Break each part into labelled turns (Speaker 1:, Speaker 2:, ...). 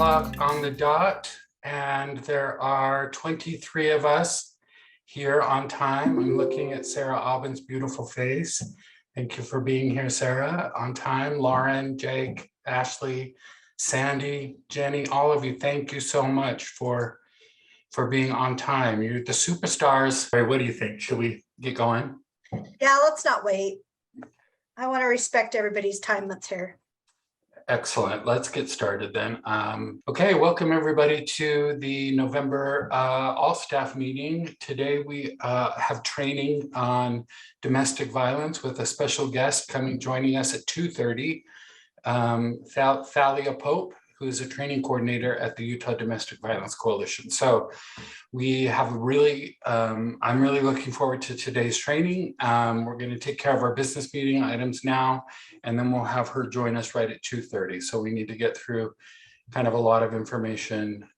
Speaker 1: o'clock on the dot, and there are 23 of us here on time. I'm looking at Sarah Aubin's beautiful face. Thank you for being here, Sarah, on time. Lauren, Jake, Ashley, Sandy, Jenny, all of you, thank you so much for being on time. You're the superstars. What do you think? Should we get going?
Speaker 2: Yeah, let's not wait. I want to respect everybody's time that's here.
Speaker 1: Excellent. Let's get started then. Okay, welcome everybody to the November all staff meeting. Today we have training on domestic violence with a special guest joining us at 2:30, Thalia Pope, who is a training coordinator at the Utah Domestic Violence Coalition. So we have I'm really looking forward to today's training. We're going to take care of our business meeting items now, and then we'll have her join us right at 2:30. So we need to get through kind of a lot of information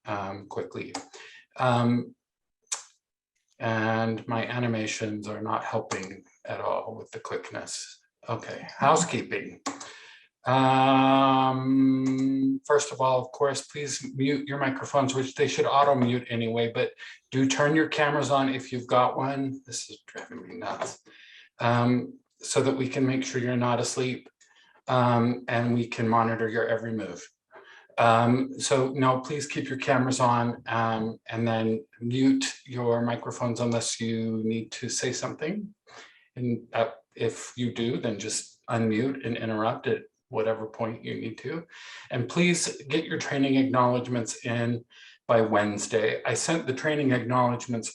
Speaker 1: quickly. And my animations are not helping at all with the quickness. Okay, housekeeping. First of all, of course, please mute your microphones, which they should auto mute anyway, but do turn your cameras on if you've got one. This is driving me nuts. So that we can make sure you're not asleep, and we can monitor your every move. So no, please keep your cameras on, and then mute your microphones unless you need to say something. And if you do, then just unmute and interrupt at whatever point you need to. And please get your training acknowledgements in by Wednesday. I sent the training acknowledgements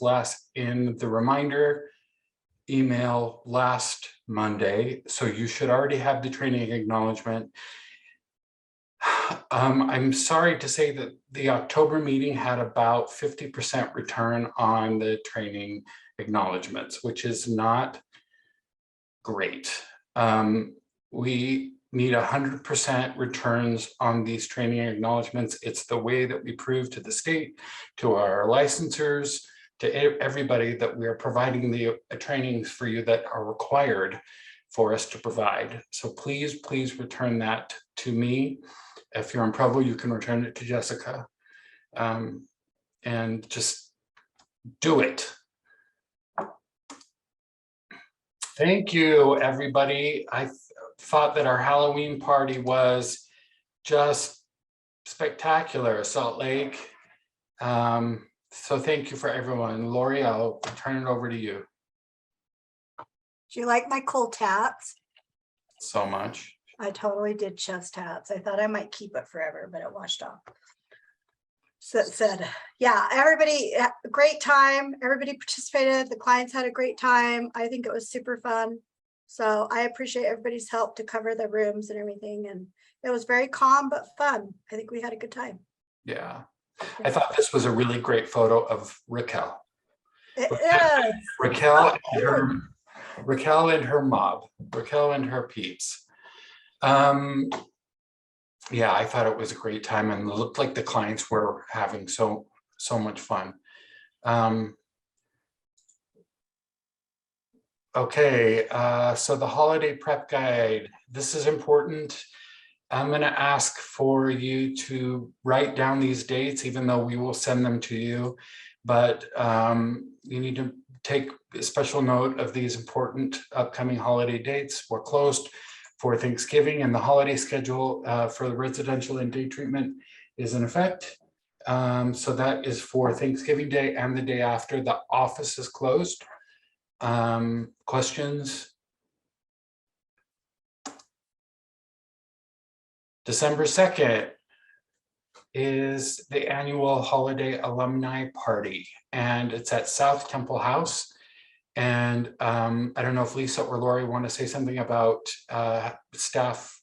Speaker 1: in the reminder email last Monday, so you should already have the training acknowledgement. I'm sorry to say that the October meeting had about 50% return on the training acknowledgements, which is not great. We need 100% returns on these training acknowledgements. It's the way that we prove to the state, to our licensors, to everybody that we are providing the trainings for you that are required for us to provide. So please return that to me. If you're in Provo, you can return it to Jessica, and just do it. Thank you, everybody. I thought that our Halloween party was just spectacular, Salt Lake. So thank you for everyone. Lori, I'll turn it over to you.
Speaker 2: Do you like my cool tats?
Speaker 1: So much.
Speaker 2: I totally did chest tats. I thought I might keep it forever, but it washed off. So it said, yeah, everybody, great time. Everybody participated. The clients had a great time. I think it was super fun. So I appreciate everybody's help to cover the rooms and everything. And it was very calm, but fun. I think we had a good time.
Speaker 1: Yeah. I thought this was a really great photo of Raquel.
Speaker 2: It is.
Speaker 1: Raquel and her mob, Raquel and her peeps. Yeah, I thought it was a great time, and it looked like the clients were having so much fun. Okay, so the holiday prep guide. This is important. I'm going to ask for you to write down these dates, even though we will send them to you. But you need to take special note of these important upcoming holiday dates. We're closed for Thanksgiving, and the holiday schedule for the residential and day treatment is in effect. So that is for Thanksgiving Day and the day after. The office is closed. Questions? December 2nd is the annual holiday alumni party, and it's at South Temple House. And I don't know if Lisa or Lori want to say something about staff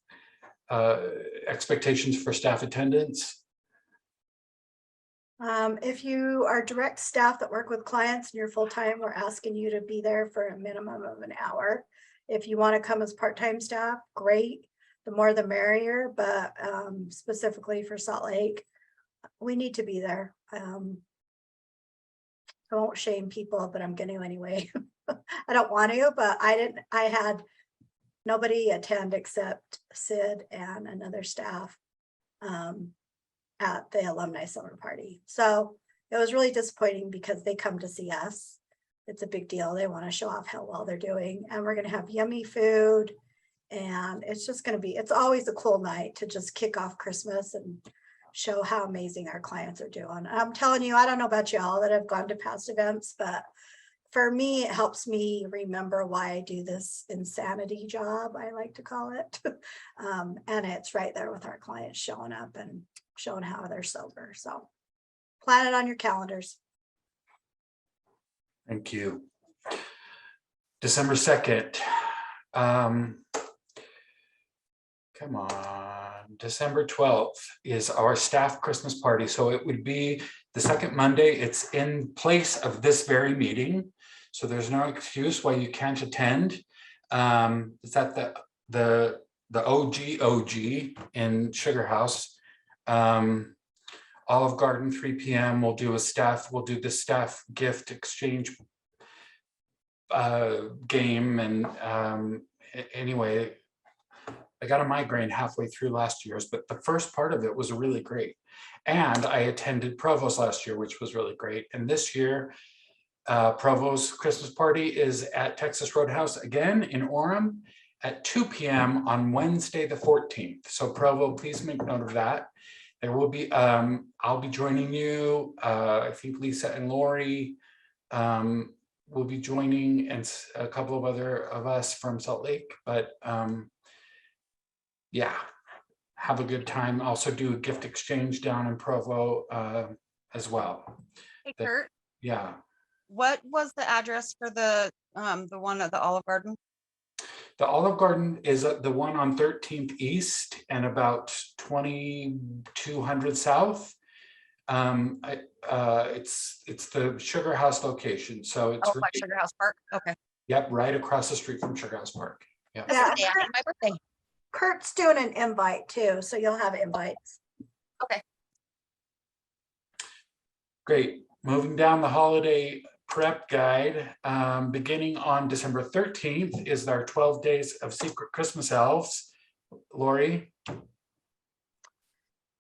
Speaker 1: expectations for staff attendance.
Speaker 2: If you are direct staff that work with clients and you're full-time, we're asking you to be there for a minimum of an hour. If you want to come as part-time staff, great. The more the merrier, but specifically for Salt Lake, we need to be there. I won't shame people, but I'm going to anyway. I don't want to, but I had nobody attend except Sid and another staff. at the alumni summer party. So it was really disappointing because they come to see us. It's a big deal. They want to show off how well they're doing, and we're going to have yummy food. And it's just going to be, it's always a cool night to just kick off Christmas and show how amazing our clients are doing. I'm telling you, I don't know about y'all that have gone to past events, but for me, it helps me remember why I do this insanity job, I like to call it. And it's right there with our clients showing up and showing how they're sober. So plan it on your calendars.
Speaker 1: Thank you. December 2nd. Come on, December 12th is our staff Christmas party. So it would be the second Monday. It's in place of this very meeting. So there's no excuse why you can't attend. It's at the OG in Sugar House. Olive Garden, 3 p.m. We'll do the staff gift exchange game. And anyway, I got a migraine halfway through last year's, but the first part of it was really great. And I attended Provo's last year, which was really great. And this year, Provo's Christmas party is at Texas Roadhouse again in Orem at 2 p.m. on Wednesday, the 14th. So Provo, please make note of that. There will be, I'll be joining you. I think Lisa and Lori will be joining, and a couple of other of us from Salt Lake, but yeah, have a good time. Also do a gift exchange down in Provo as well.
Speaker 3: Hey, Kurt.
Speaker 1: Yeah.
Speaker 3: What was the address for the one at the Olive Garden?
Speaker 1: The Olive Garden is the one on 13th East and about 2200 South. It's the Sugar House location. So it's
Speaker 3: by Sugar House Park. Okay.
Speaker 1: Yep, right across the street from Sugar House Park. Yep.
Speaker 3: That's the day after my birthday.
Speaker 2: Kurt's doing an invite too, so you'll have invites.
Speaker 3: Okay.
Speaker 1: Great. Moving down the holiday prep guide, beginning on December 13th is our 12 days of secret Christmas elves. Lori?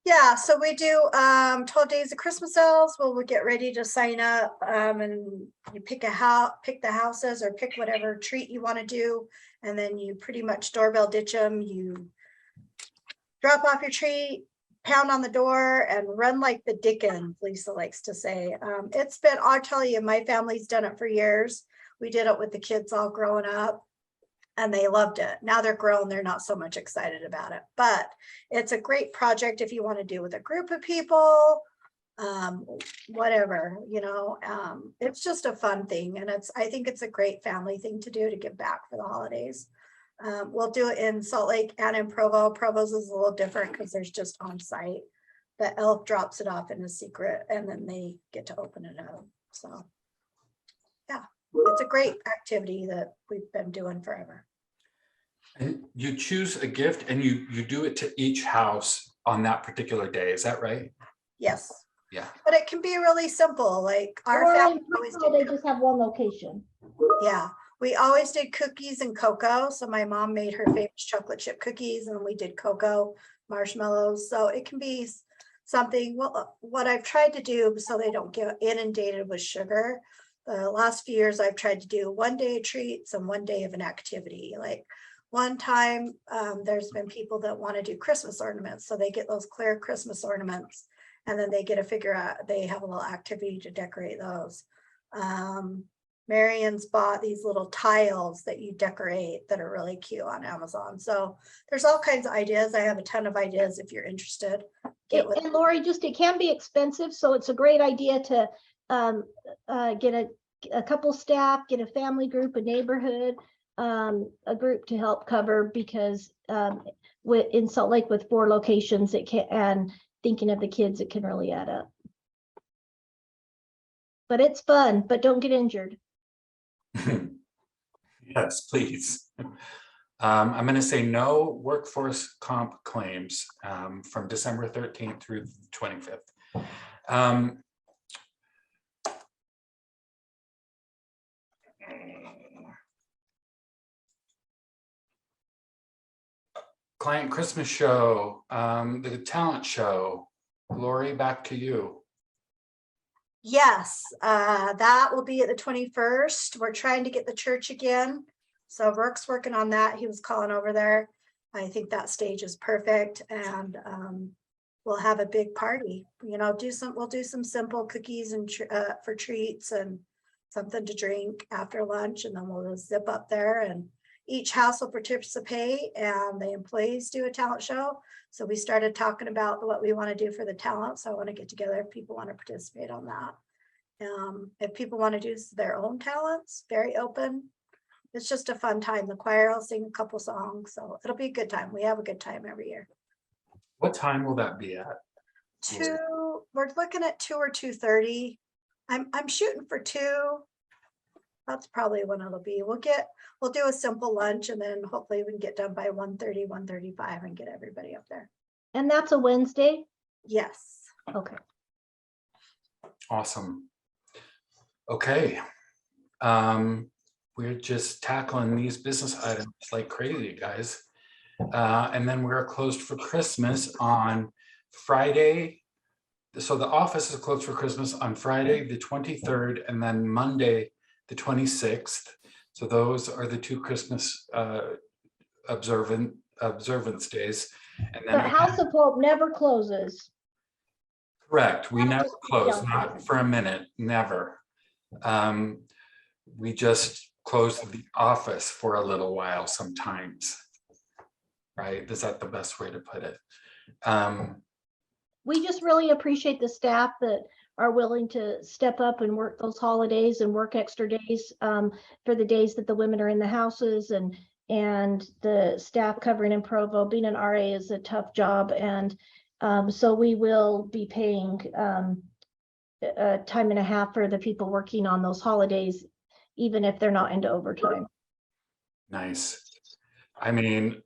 Speaker 2: Yeah, so we do 12 days of Christmas elves. Well, we'll get ready to sign up, and you pick the houses or pick whatever treat you want to do, and then you pretty much doorbell ditch them. You drop off your treat, pound on the door, and run like the Dickens, Lisa likes to say. It's been, I'll tell you, my family's done it for years. We did it with the kids all growing up, and they loved it. Now they're grown, they're not so much excited about it, but it's a great project if you want to do with a group of people, whatever, you know. It's just a fun thing, and I think it's a great family thing to do to give back for the holidays. We'll do it in Salt Lake and in Provo. Provo's is a little different because there's just on site. The elf drops it off in a secret, and then they get to open it up. So yeah, it's a great activity that we've been doing forever.
Speaker 1: And you choose a gift and you do it to each house on that particular day. Is that right?
Speaker 2: Yes.
Speaker 1: Yeah.
Speaker 2: But it can be really simple. Like our
Speaker 4: Or
Speaker 2: family
Speaker 4: in
Speaker 2: always
Speaker 4: Frisco,
Speaker 2: did.
Speaker 4: they just have one location.
Speaker 2: Yeah, we always did cookies and cocoa. So my mom made her famous chocolate chip cookies, and we did cocoa marshmallows. So it can be something. Well, what I've tried to do so they don't get inundated with sugar, the last few years I've tried to do one day of treats and one day of an activity. Like one time, there's been people that want to do Christmas ornaments, so they get those clear Christmas ornaments, and then they get to figure out, they have a little activity to decorate those. Marion's bought these little tiles that you decorate that are really cute on Amazon. So there's all kinds of ideas. I have a ton of ideas if you're interested.
Speaker 4: And Lori, it can be expensive, so it's a great idea to get a couple staff, get a family group, a neighborhood, a group to help cover, because in Salt Lake with 4 locations, it can, and thinking of the kids, it can really add up. But it's fun, but don't get injured.
Speaker 1: Yes, please. I'm going to say no workforce comp claims from December 13th through the 25th. Client Christmas show, the talent show. Lori, back to you.
Speaker 2: Yes, that will be at the 21st. We're trying to get the church again. So Rourke's working on that. He was calling over there. I think that stage is perfect, and we'll have a big party. You know, we'll do some simple cookies and for treats and something to drink after lunch, and then we'll just zip up there, and each house will participate, and the employees do a talent show. So we started talking about what we want to do for the talent. So I want to get together if people want to participate on that. If people want to do their own talents, very open. It's just a fun time. The choir will sing a couple songs, so it'll be a good time. We have a good time every year.
Speaker 1: What time will that be at?
Speaker 2: We're looking at 2 or 2:30. I'm shooting for 2. That's probably when it'll be. We'll do a simple lunch, and then hopefully we can get done by 1:30, 1:35 and get everybody up there.
Speaker 4: And that's a Wednesday?
Speaker 2: Yes.
Speaker 4: Okay.
Speaker 1: Awesome. Okay. We're just tackling these business items like crazy, guys. And then we're closed for Christmas on Friday. So the office is closed for Christmas on Friday, the 23rd, and then Monday, the 26th. So those are the 2 Christmas observance days. And then
Speaker 4: But House of Hope never closes.
Speaker 1: correct. We never
Speaker 4: just
Speaker 1: close,
Speaker 4: jump
Speaker 1: not
Speaker 4: in.
Speaker 1: for a minute, never. We just close the office for a little while sometimes. Right? Is that the best way to put it?
Speaker 4: We just really appreciate the staff that are willing to step up and work those holidays and work extra days for the days that the women are in the houses, and the staff covering in Provo. Being an RA is a tough job, and so we will be paying time and a half for the people working on those holidays, even if they're not into overtime.
Speaker 1: Nice. I mean,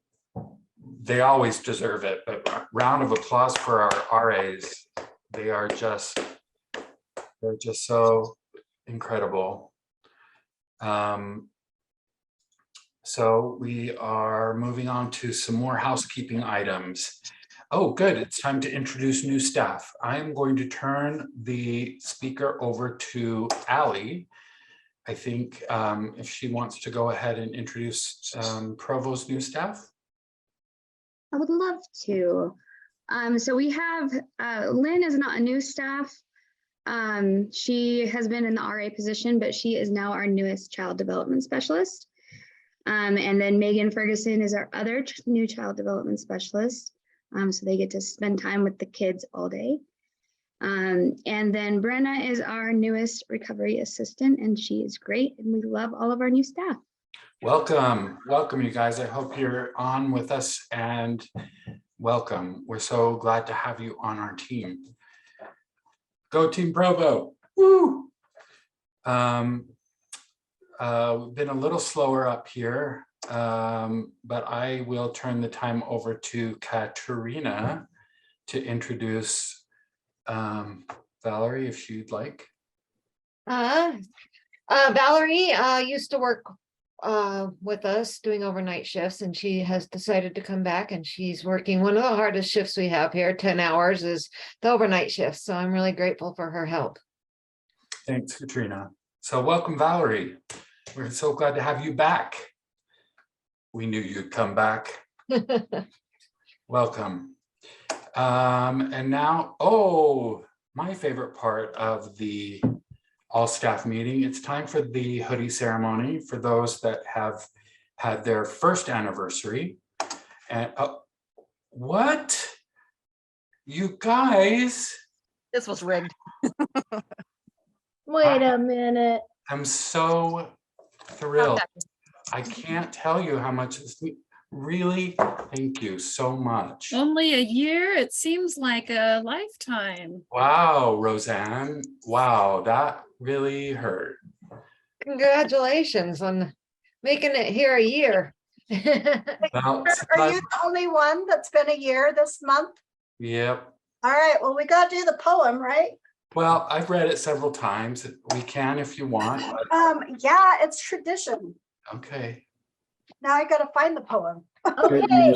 Speaker 1: they always deserve it, but round of applause for our RAs. They're just so incredible. So we are moving on to some more housekeeping items. Oh, good. It's time to introduce new staff. I am going to turn the speaker over to Allie. I think if she wants to go ahead and introduce Provo's new staff.
Speaker 5: I would love to. So we have, Lynn is not a new staff. She has been in the RA position, but she is now our newest child development specialist. And then Megan Ferguson is our other new child development specialist. So they get to spend time with the kids all day. And then Brenna is our newest recovery assistant, and she is great. And we love all of our new staff.
Speaker 1: Welcome, welcome you guys. I hope you're on with us, and welcome. We're so glad to have you on our team. Go Team Provo. Woo! We've been a little slower up here, but I will turn the time over to Katerina to introduce Valerie, if she'd like.
Speaker 6: Valerie used to work with us doing overnight shifts, and she has decided to come back, and she's working one of the hardest shifts we have here. 10 hours is the overnight shift, so I'm really grateful for her help.
Speaker 1: Thanks, Katrina. So welcome, Valerie. We're so glad to have you back. We knew you'd come back. Welcome. And now, oh, my favorite part of the all staff meeting, it's time for the hoodie ceremony for those that have had their first anniversary. And what? You guys?
Speaker 3: This was rigged.
Speaker 4: Wait a minute.
Speaker 1: I'm so thrilled. I can't tell you how much this really, thank you so much.
Speaker 7: Only a year? It seems like a lifetime.
Speaker 1: Wow, Roseanne. Wow, that really hurt.
Speaker 6: Congratulations on making it here a year.
Speaker 1: Well,
Speaker 2: Are you the only one that's been a year this month?
Speaker 1: yep.
Speaker 2: All right, well, we got to do the poem, right?
Speaker 1: Well, I've read it several times. We can if you want.
Speaker 2: Yeah, it's tradition.
Speaker 1: Okay.
Speaker 2: Now I got to find the poem.
Speaker 4: Okay.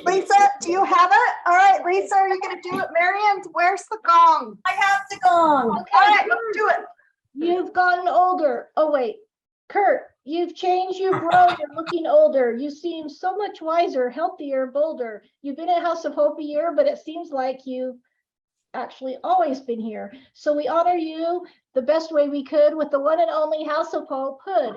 Speaker 2: Lisa, do you have it? All right, it, Lisa. Are you gonna do it? Marianne, where's the gong?
Speaker 8: I have the gong.
Speaker 2: All right, let's do it.
Speaker 4: You've gotten older. Oh, wait. Kurt, you've changed, you've grown, you're looking older. You seem so much wiser, healthier, bolder. You've been at House of Hope a year, but it seems like you've actually always been here. So we honor you the best way we could with the one and only House of Hope Hood.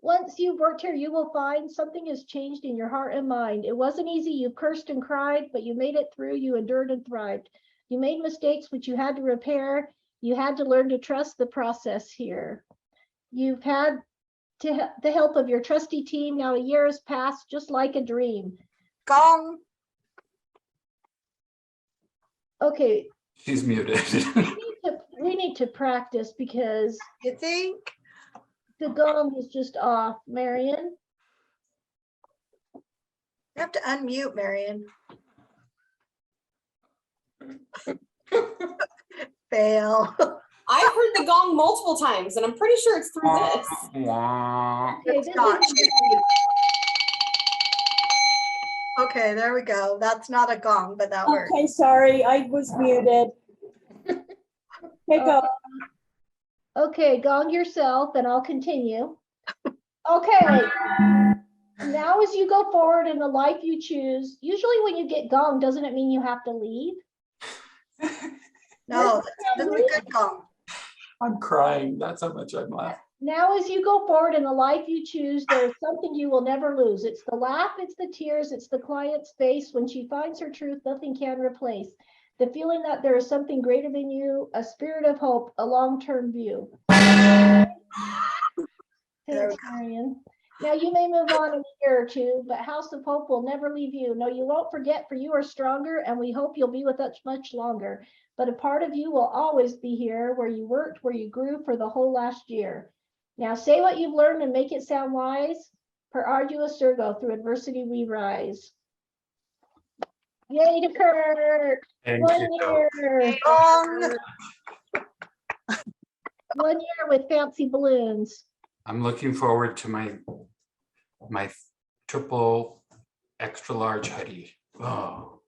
Speaker 4: Once you've worked here, you will find something has changed in your heart and mind. It wasn't easy. You cursed and cried, but you made it through. You endured and thrived. You made mistakes, which you had to repair. You had to learn to trust the process here. You've had the help of your trusty team. Now a year has passed just like a dream.
Speaker 2: Gong.
Speaker 1: Oh,
Speaker 4: Okay,
Speaker 1: she's muted.
Speaker 4: we need to practice because
Speaker 2: You think?
Speaker 4: the gong is just off. Marion?
Speaker 2: You have to unmute, Marion. Fail.
Speaker 8: I've heard the gong multiple times and I'm pretty sure it's through this.
Speaker 4: Okay,
Speaker 2: It's
Speaker 4: this
Speaker 2: not.
Speaker 4: is-
Speaker 2: Okay, there we go. That's not a gong, but that works.
Speaker 8: Okay, sorry, I was muted. Okay, go.
Speaker 4: Okay, gong yourself and I'll continue. Okay. Now as you go forward in the life you choose, usually when you get gong, doesn't it mean you have to leave?
Speaker 2: No, this is a good gong.
Speaker 1: I'm crying. That's how much I'm laughing.
Speaker 4: Now as you go forward in the life you choose, there's something you will never lose. It's the laugh, it's the tears, it's the client's face. When she finds her truth, nothing can replace. The feeling that there is something greater than you, a spirit of hope, a long-term view.
Speaker 2: There we
Speaker 4: Thanks, Marion. Now you may move on in a year or two, but House of Hope will never leave you. No, you won't forget, for you are stronger, and we hope you'll be with us much longer. But a part of you will always be here, where you worked, where you grew for the whole last year. Now say what you've learned and make it sound wise. Per arduous ergo, through adversity we rise. Yay to Kurt!
Speaker 1: Thank
Speaker 4: 1
Speaker 1: you.
Speaker 4: year.
Speaker 2: Gong.
Speaker 4: 1 year with fancy balloons.
Speaker 1: I'm looking forward to my triple extra large hoodie. Oh,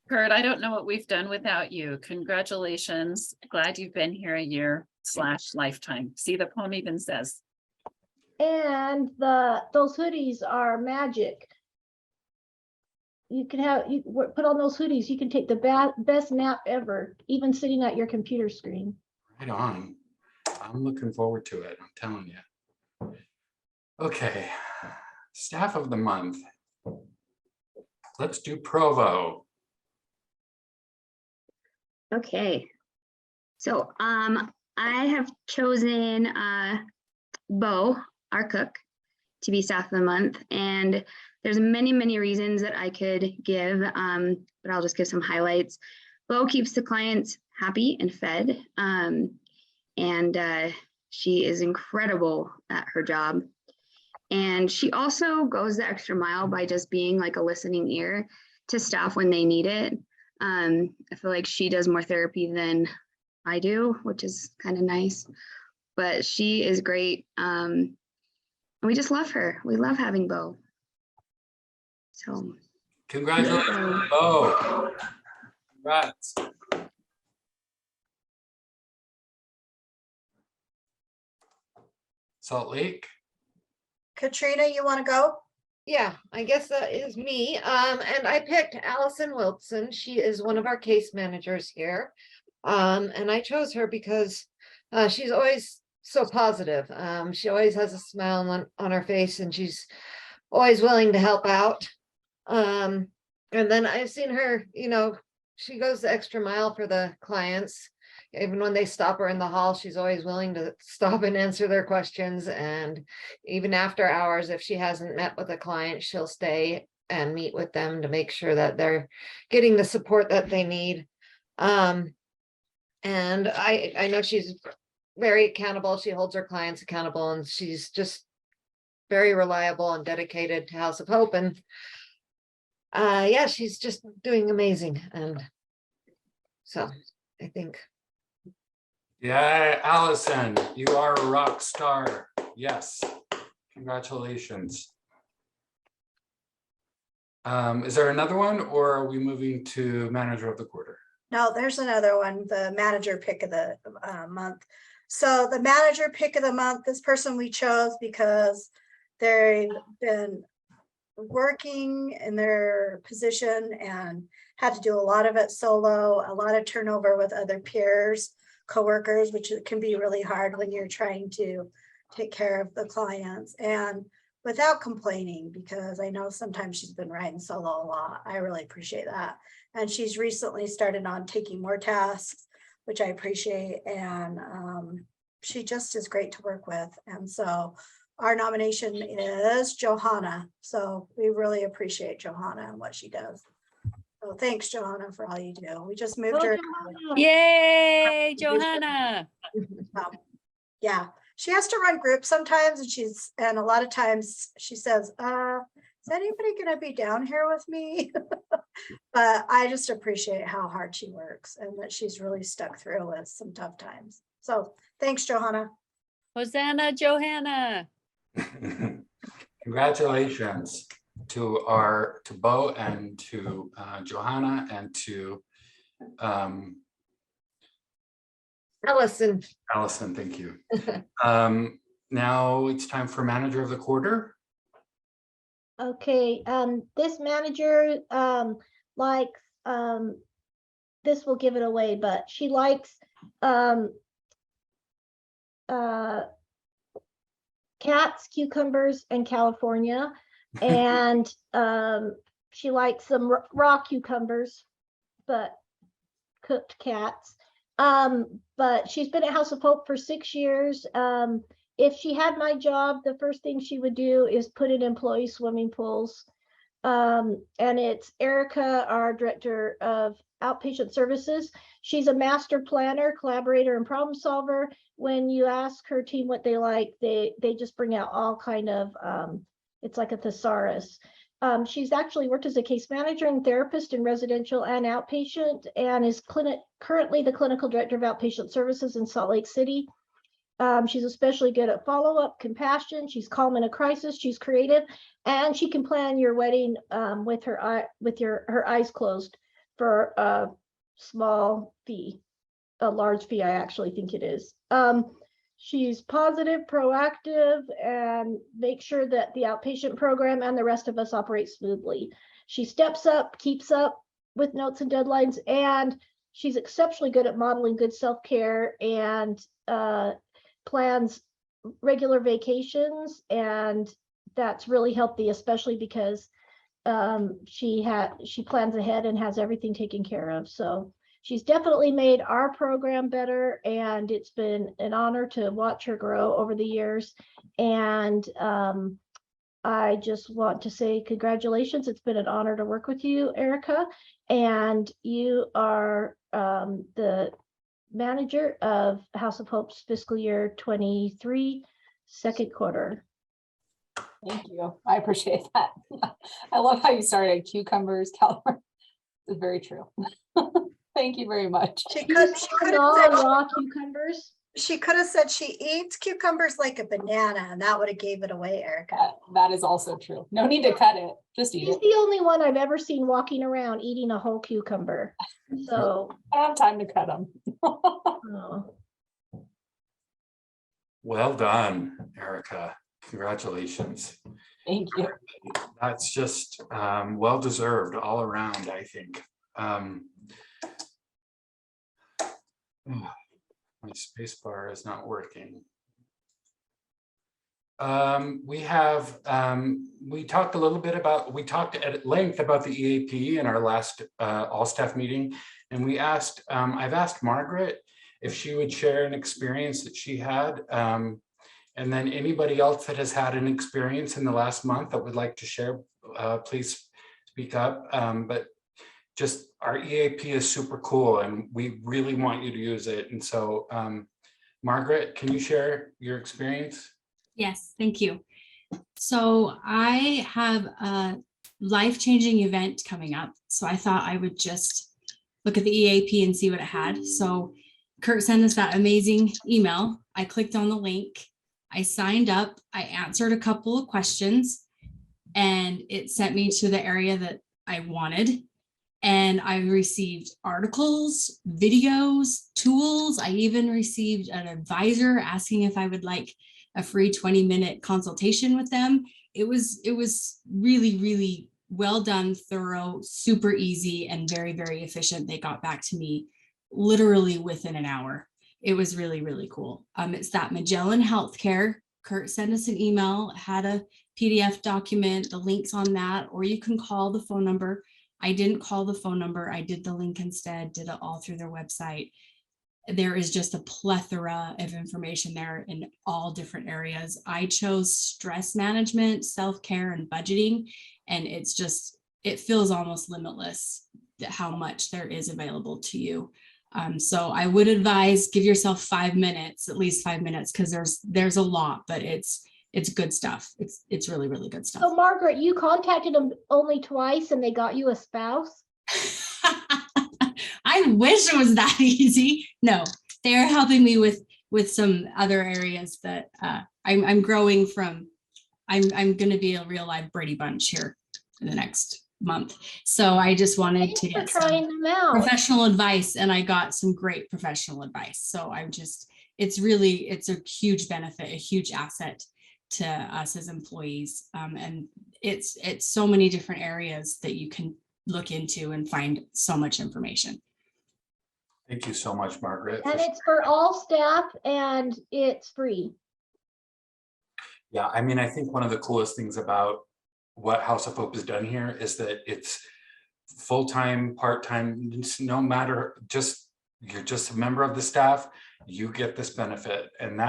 Speaker 7: Kurt, I don't know what we've done without you. Congratulations. Glad you've been here a year / lifetime. See, the poem even says.
Speaker 4: And those hoodies are magic. You can put on those hoodies. You can take the best nap ever, even sitting at your computer screen.
Speaker 1: right on. I'm looking forward to it. I'm telling you. Okay, staff of the month. Let's do Provo.
Speaker 5: Okay. So I have chosen Bo, our cook, to be staff of the month. And there's many reasons that I could give, but I'll just give some highlights. Bo keeps the clients happy and fed. And she is incredible at her job. And she also goes the extra mile by just being like a listening ear to staff when they need it. I feel like she does more therapy than I do, which is kind of nice. But she is great. And we just love her. We love having Bo. So
Speaker 1: Congratulations, Bo. Congrats. Salt Lake.
Speaker 2: Katrina, you want to go?
Speaker 6: Yeah, I guess that is me. And I picked Allison Wilson. She is one of our case managers here. And I chose her because she's always so positive. She always has a smile on her face and she's always willing to help out. And then I've seen her, she goes the extra mile for the clients. Even when they stop her in the hall, she's always willing to stop and answer their questions. And even after hours, if she hasn't met with a client, she'll stay and meet with them to make sure that they're getting the support that they need. And I know she's very accountable. She holds her clients accountable, and she's just very reliable and dedicated to House of Hope. And yeah, she's just doing amazing. And so I think.
Speaker 1: Yeah, Allison, you are a rock star. Yes, congratulations. Is there another one, or are we moving to manager of the quarter?
Speaker 2: No, there's another one, the manager pick of the month. So the manager pick of the month, this person we chose because they've been working in their position and had to do a lot of it solo, a lot of turnover with other peers, coworkers, which can be really hard when you're trying to take care of the clients, and without complaining, because I know sometimes she's been riding solo a lot. I really appreciate that. And she's recently started on taking more tasks, which I appreciate. And she just is great to work with. And so our nomination is Johanna. So we really appreciate Johanna and what she does. So thanks, Johanna, for all you do. We just moved her.
Speaker 9: Yay, Johanna.
Speaker 2: Yeah, she has to run groups sometimes, and a lot of times she says, is anybody gonna be down here with me? But I just appreciate how hard she works and that she's really stuck through with some tough times. So thanks, Johanna.
Speaker 9: Hosanna, Johanna.
Speaker 1: Congratulations to Bo and to Johanna and to
Speaker 6: Allison.
Speaker 1: Allison, thank you. Now it's time for manager of the quarter.
Speaker 4: Okay, this manager likes this will give it away, but she likes cats, cucumbers, and California. And she likes some raw cucumbers, but cooked cats. But she's been at House of Hope for 6 years. If she had my job, the first thing she would do is put in employee swimming pools. And it's Erica, our director of outpatient services. She's a master planner, collaborator, and problem solver. When you ask her team what they like, they just bring out all kind of, it's like a thesaurus. She's actually worked as a case manager and therapist in residential and outpatient, and is currently the clinical director of outpatient services in Salt Lake City. She's especially good at follow-up, compassion. She's calm in a crisis. She's creative, and she can plan your wedding with her eyes closed for a small fee, a large fee. I actually think it is. She's positive, proactive, and makes sure that the outpatient program and the rest of us operate smoothly. She steps up, keeps up with notes and deadlines, and she's exceptionally good at modeling good self-care and plans regular vacations. And that's really healthy, especially because she plans ahead and has everything taken care of. So she's definitely made our program better, and it's been an honor to watch her grow over the years. And I just want to say congratulations. It's been an honor to work with you, Erica. And you are the manager of House of Hope's fiscal year 23 second quarter.
Speaker 10: Thank you. I appreciate that. I love how you started cucumbers, California. It's very true. Thank you very much.
Speaker 2: She could have said
Speaker 4: raw cucumbers.
Speaker 2: She could have said she eats cucumbers like a banana, and that would have gave it away, Erica.
Speaker 10: That is also true. No need to cut it. Just eat
Speaker 4: She's
Speaker 10: it.
Speaker 4: the only one I've ever seen walking around eating a whole cucumber. So
Speaker 10: I don't have time to cut them.
Speaker 1: Well done, Erica. Congratulations.
Speaker 10: Thank you.
Speaker 1: That's just well deserved all around, I think. My space bar is not working. We talked a little bit about, we talked at length about the EAP in our last all staff meeting, and we asked, I've asked Margaret if she would share an experience that she had, and then anybody else that has had an experience in the last month that would like to share, please speak up. But just our EAP is super cool, and we really want you to use it. And so, Margaret, can you share your experience?
Speaker 11: Yes, thank you. So I have a life-changing event coming up. So I thought I would just look at the EAP and see what it had. So Kurt sent us that amazing email. I clicked on the link. I signed up. I answered a couple of questions. and it sent me to the area that I wanted. And I received articles, videos, tools. I even received an advisor asking if I would like a free 20-minute consultation with them. It was really, really well done, thorough, super easy, and very, very efficient. They got back to me literally within an hour. It was really, really cool. It's that Magellan Healthcare. Kurt sent us an email, had a PDF document, the links on that, or you can call the phone number. I didn't call the phone number. I did the link instead, did it all through their website. There is just a plethora of information there in all different areas. I chose stress management, self-care, and budgeting, and it feels almost limitless how much there is available to you. So I would advise give yourself 5 minutes, at least 5 minutes, because there's a lot, but it's good stuff. It's really, really good stuff.
Speaker 4: So Margaret, you contacted them only twice and they got you a spouse?
Speaker 11: I wish it was that easy. No, they're helping me with some other areas that I'm growing from. I'm going to be a real live Brady Bunch here in the next month. So I just wanted to get
Speaker 4: trying them out.
Speaker 11: Professional advice, and I got some great professional advice. So it's a huge benefit, a huge asset to us as employees. And it's so many different areas that you can look into and find so much information.
Speaker 1: Thank you so much, Margaret.
Speaker 4: And it's for all staff and it's free.
Speaker 1: Yeah, I mean, I think one of the coolest things about what House of Hope has done here is that it's full-time, part-time, no matter, you're just a member of the staff, you get this benefit. And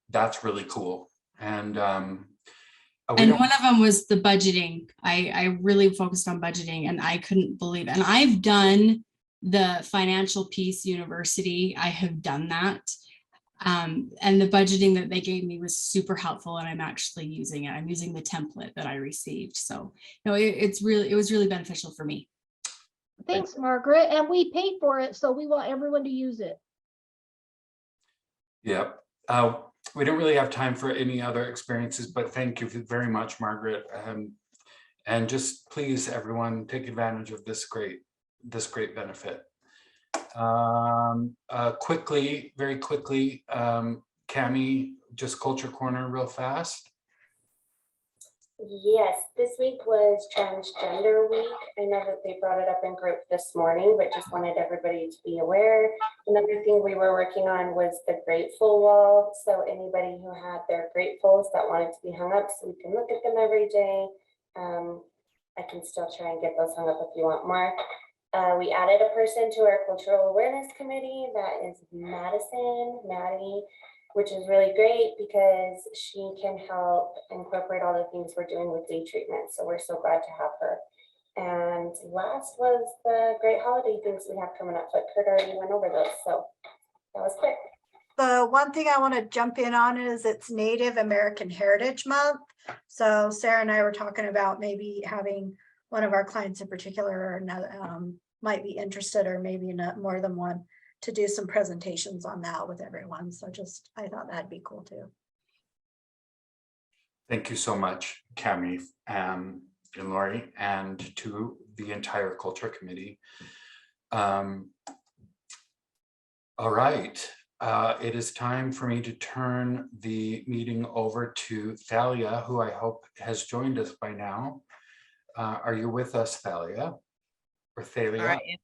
Speaker 1: that's really cool. And
Speaker 11: one of them was the budgeting. I really focused on budgeting, and I couldn't believe it. And I've done the Financial Peace University. I have done that. And the budgeting that they gave me was super helpful, and I'm actually using it. I'm using the template that I received. So no, it was really beneficial for me.
Speaker 4: Thanks, Margaret. And we paid for it, so we want everyone to use it.
Speaker 1: Yep. We don't really have time for any other experiences, but thank you very much, Margaret. And just please, everyone, take advantage of this great benefit. Very quickly, Cami, just Culture Corner real fast.
Speaker 12: Yes, this week was Transgender Week. I know that they brought it up in group this morning, but just wanted everybody to be aware. Another thing we were working on was the grateful wall. So anybody who had their gratefuls that wanted to be hung up so we can look at them every day. I can still try and get those hung up if you want more. We added a person to our Cultural Awareness Committee. That is Maddie, which is really great because she can help incorporate all the things we're doing with day treatment. So we're so glad to have her. And last was the great holiday things we have coming up, but Kurt already went over those. So that was quick.
Speaker 2: The one thing I want to jump in on is it's Native American Heritage Month. So Sarah and I were talking about maybe having one of our clients in particular might be interested, or maybe not more than one, to do some presentations on that with everyone. So I thought that'd be cool too.
Speaker 1: Thank you so much, Cami and Lori, and to the entire Culture Committee. All right, it is time for me to turn the meeting over to Thalia, who I hope has joined us by now. Are you with us, Thalia? Or Thalia?
Speaker 13: All right.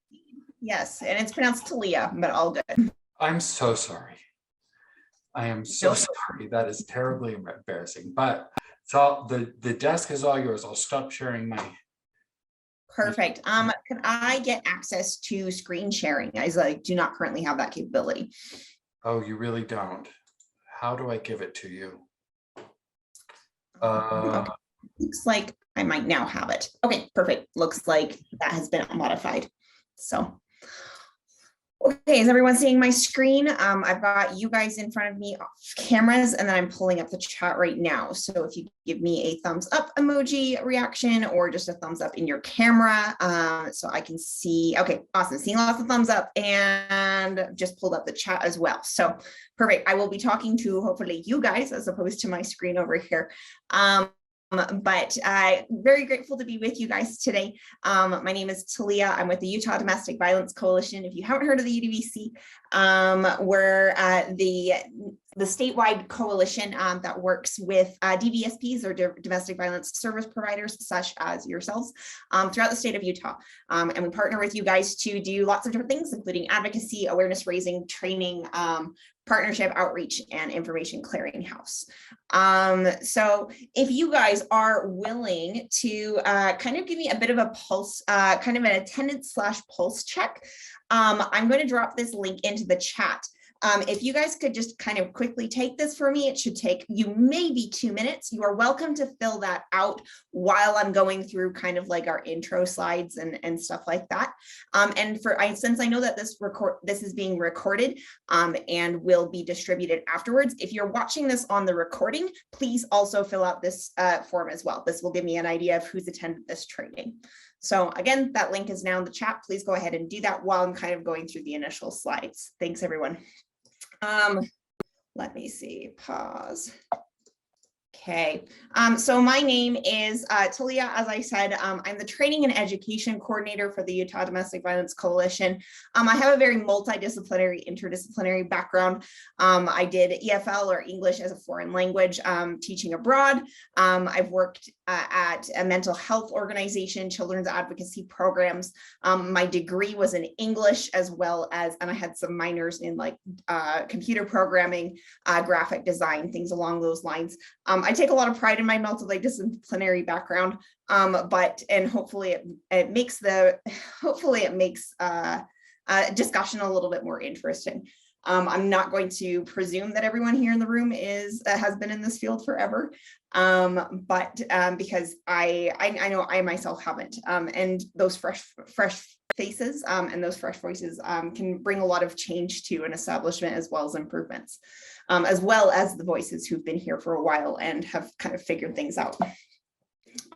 Speaker 13: Yes, and it's pronounced Talia, but all good.
Speaker 1: I'm so sorry. I am so sorry. That is terribly embarrassing, but it's all, the desk is all yours. I'll stop sharing my.
Speaker 13: Perfect. Can I get access to screen sharing? I do not currently have that capability.
Speaker 1: Oh, you really don't? How do I give it to you?
Speaker 13: Okay. Looks like I might now have it. Okay, perfect. Looks like that has been modified. So, okay, is everyone seeing my screen? I've got you guys in front of me off cameras, and then I'm pulling up the chat right now. So if you give me a thumbs up emoji reaction, or just a thumbs up in your camera, so I can see. Okay, awesome. Seeing lots of thumbs up, and just pulled up the chat as well. So perfect. I will be talking to hopefully you guys as opposed to my screen over here. But very grateful to be with you guys today. My name is Talia. I'm with the Utah Domestic Violence Coalition. If you haven't heard of the UDVC, we're the statewide coalition that works with DVSPs or domestic violence service providers such as yourselves throughout the state of Utah. And we partner with you guys to do lots of different things, including advocacy, awareness raising, training, partnership outreach, and information clearinghouse. So if you guys are willing to kind of give me a bit of a pulse, kind of an attendance / pulse check, I'm going to drop this link into the chat. If you guys could just kind of quickly take this for me, it should take you maybe 2 minutes. You are welcome to fill that out while I'm going through kind of like our intro slides and stuff like that. And since I know that this is being recorded and will be distributed afterwards, if you're watching this on the recording, please also fill out this form as well. This will give me an idea of who's attended this training. So again, that link is now in the chat. Please go ahead and do that while I'm kind of going through the initial slides. Thanks, everyone. Let me see, pause. Okay, so my name is Talia. As I said, I'm the training and education coordinator for the Utah Domestic Violence Coalition. I have a very multidisciplinary, interdisciplinary background. I did EFL or English as a foreign language teaching abroad. I've worked at a mental health organization, children's advocacy programs. My degree was in English as well as, and I had some minors in like computer programming, graphic design, things along those lines. I take a lot of pride in my multidisciplinary background, and hopefully it makes discussion a little bit more interesting. I'm not going to presume that everyone here in the room has been in this field forever, but because I know I myself haven't, and those fresh faces and those fresh voices can bring a lot of change to an establishment as well as improvements, as well as the voices who've been here for a while and have kind of figured things out.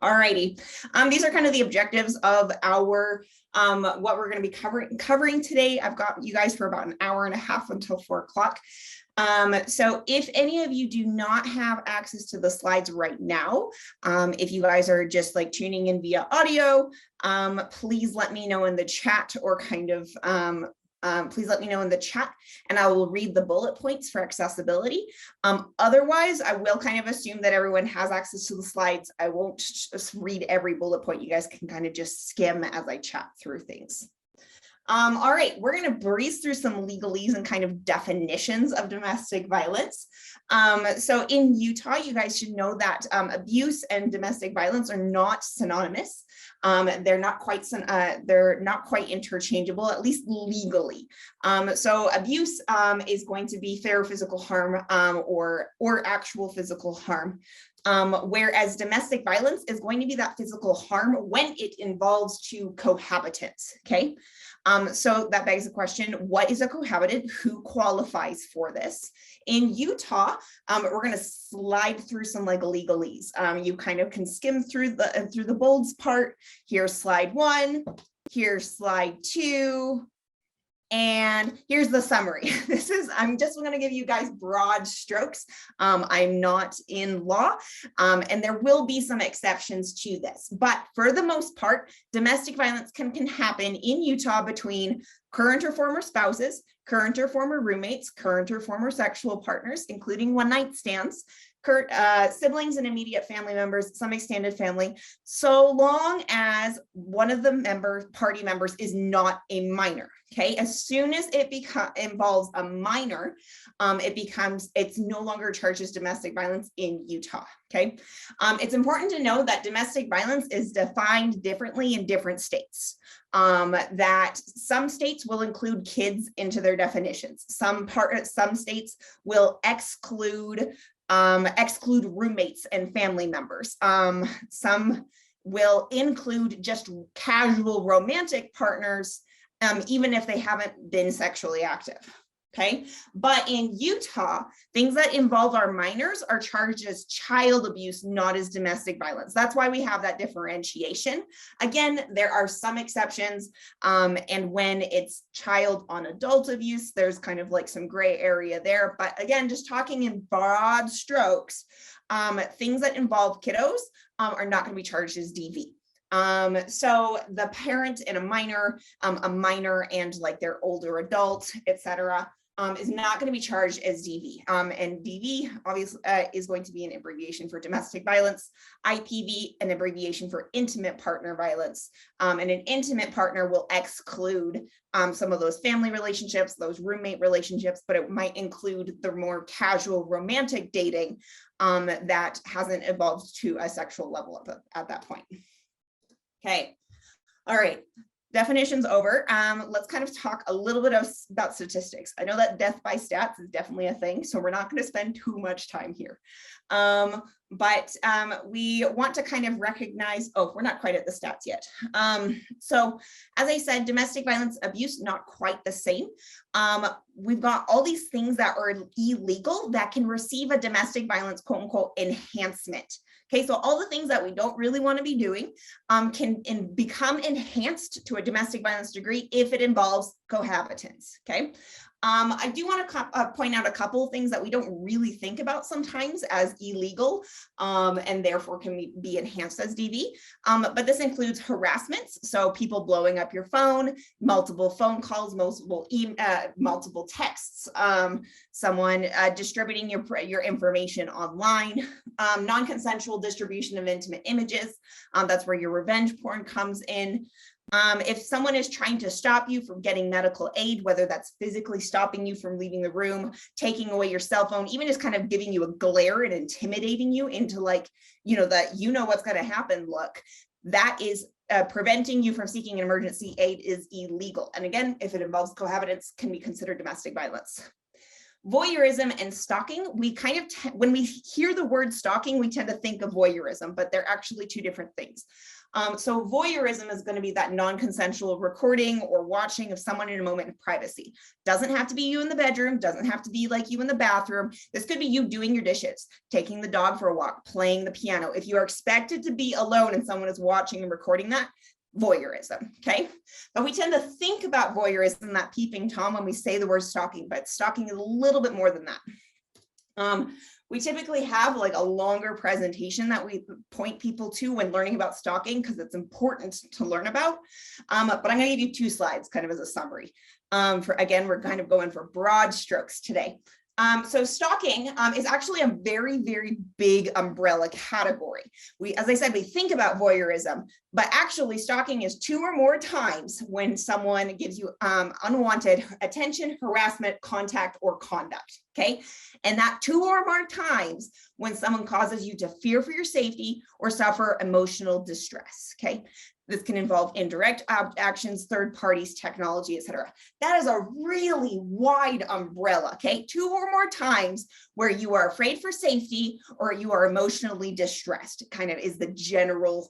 Speaker 13: Alrighty, these are kind of the objectives of our what we're going to be covering today. I've got you guys for about an hour and a half until 4 o'clock. So if any of you do not have access to the slides right now, if you guys are just like tuning in via audio, please let me know in the chat or kind of please let me know in the chat and I will read the bullet points for accessibility. Otherwise, I will kind of assume that everyone has access to the slides. I won't just read every bullet point. You guys can kind of just skim as I chat through things. All right, we're going to breeze through some legalese and kind of definitions of domestic violence. So in Utah, you guys should know that abuse and domestic violence are not synonymous. They're not quite interchangeable, at least legally. So abuse is going to be fair physical harm or actual physical harm. Whereas domestic violence is going to be that physical harm when it involves two cohabitants, okay? So that begs the question, what is a cohabitant? Who qualifies for this? In Utah, we're going to slide through some like legalese. You kind of can skim through the bolds part. Here's slide 1, here's slide 2, and here's the summary. I'm just going to give you guys broad strokes. I'm not in law, and there will be some exceptions to this. But for the most part, domestic violence can happen in Utah between current or former spouses, current or former roommates, current or former sexual partners, including one-night stands, siblings and immediate family members, some extended family, so long as one of the party members is not a minor. Okay, as soon as it involves a minor, it's no longer charged as domestic violence in Utah. Okay, it's important to know that domestic violence is defined differently in different states. That some states will include kids into their definitions. Some states will exclude roommates and family members. Some will include just casual romantic partners, even if they haven't been sexually active. Okay, but in Utah, things that involve our minors are charged as child abuse, not as domestic violence. That's why we have that differentiation. Again, there are some exceptions, and when it's child on adult abuse, there's kind of like some gray area there. But again, just talking in broad strokes, things that involve kiddos are not going to be charged as DV. So the parent and a minor and like their older adult, etc., is not going to be charged as DV. And DV obviously is going to be an abbreviation for domestic violence, IPV, an abbreviation for intimate partner violence. And an intimate partner will exclude some of those family relationships, those roommate relationships, but it might include the more casual romantic dating that hasn't evolved to a sexual level at that point. Okay, all right. Definitions over. Let's kind of talk a little bit about statistics. I know that death by stats is definitely a thing, so we're not going to spend too much time here. But we want to kind of recognize, oh, we're not quite at the stats yet. So as I said, domestic violence abuse, not quite the same. We've got all these things that are illegal that can receive a domestic violence, quote unquote, enhancement. Okay, so all the things that we don't really want to be doing can become enhanced to a domestic violence degree if it involves cohabitants. Okay, I do want to point out a couple of things that we don't really think about sometimes as illegal and therefore can be enhanced as DV. But this includes harassments, so people blowing up your phone, multiple phone calls, multiple texts, someone distributing your information online, non-consensual distribution of intimate images. That's where your revenge porn comes in. If someone is trying to stop you from getting medical aid, whether that's physically stopping you from leaving the room, taking away your cell phone, even just kind of giving you a glare and intimidating you into like, that what's going to happen look, that is preventing you from seeking an emergency aid is illegal. And again, if it involves cohabitants, can be considered domestic violence. Voyeurism and stalking, we kind of, when we hear the word stalking, we tend to think of voyeurism, but they're actually two different things. So voyeurism is going to be that non-consensual recording or watching of someone in a moment of privacy. Doesn't have to be you in the bedroom, doesn't have to be like you in the bathroom. This could be you doing your dishes, taking the dog for a walk, playing the piano. If you are expected to be alone and someone is watching and recording that, voyeurism, okay? But we tend to think about voyeurism, that peeping Tom, when we say the word stalking, but stalking is a little bit more than that. We typically have like a longer presentation that we point people to when learning about stalking because it's important to learn about. But I'm going to give you 2 slides kind of as a summary. Again, we're kind of going for broad strokes today. So stalking is actually a very, very big umbrella category. As I said, we think about voyeurism, but actually stalking is 2 or more times when someone gives you unwanted attention, harassment, contact, or conduct, okay? And that 2 or more times when someone causes you to fear for your safety or suffer emotional distress, okay? This can involve indirect actions, third parties, technology, etc. That is a really wide umbrella, okay? 2 or more times where you are afraid for safety or you are emotionally distressed, kind of is the general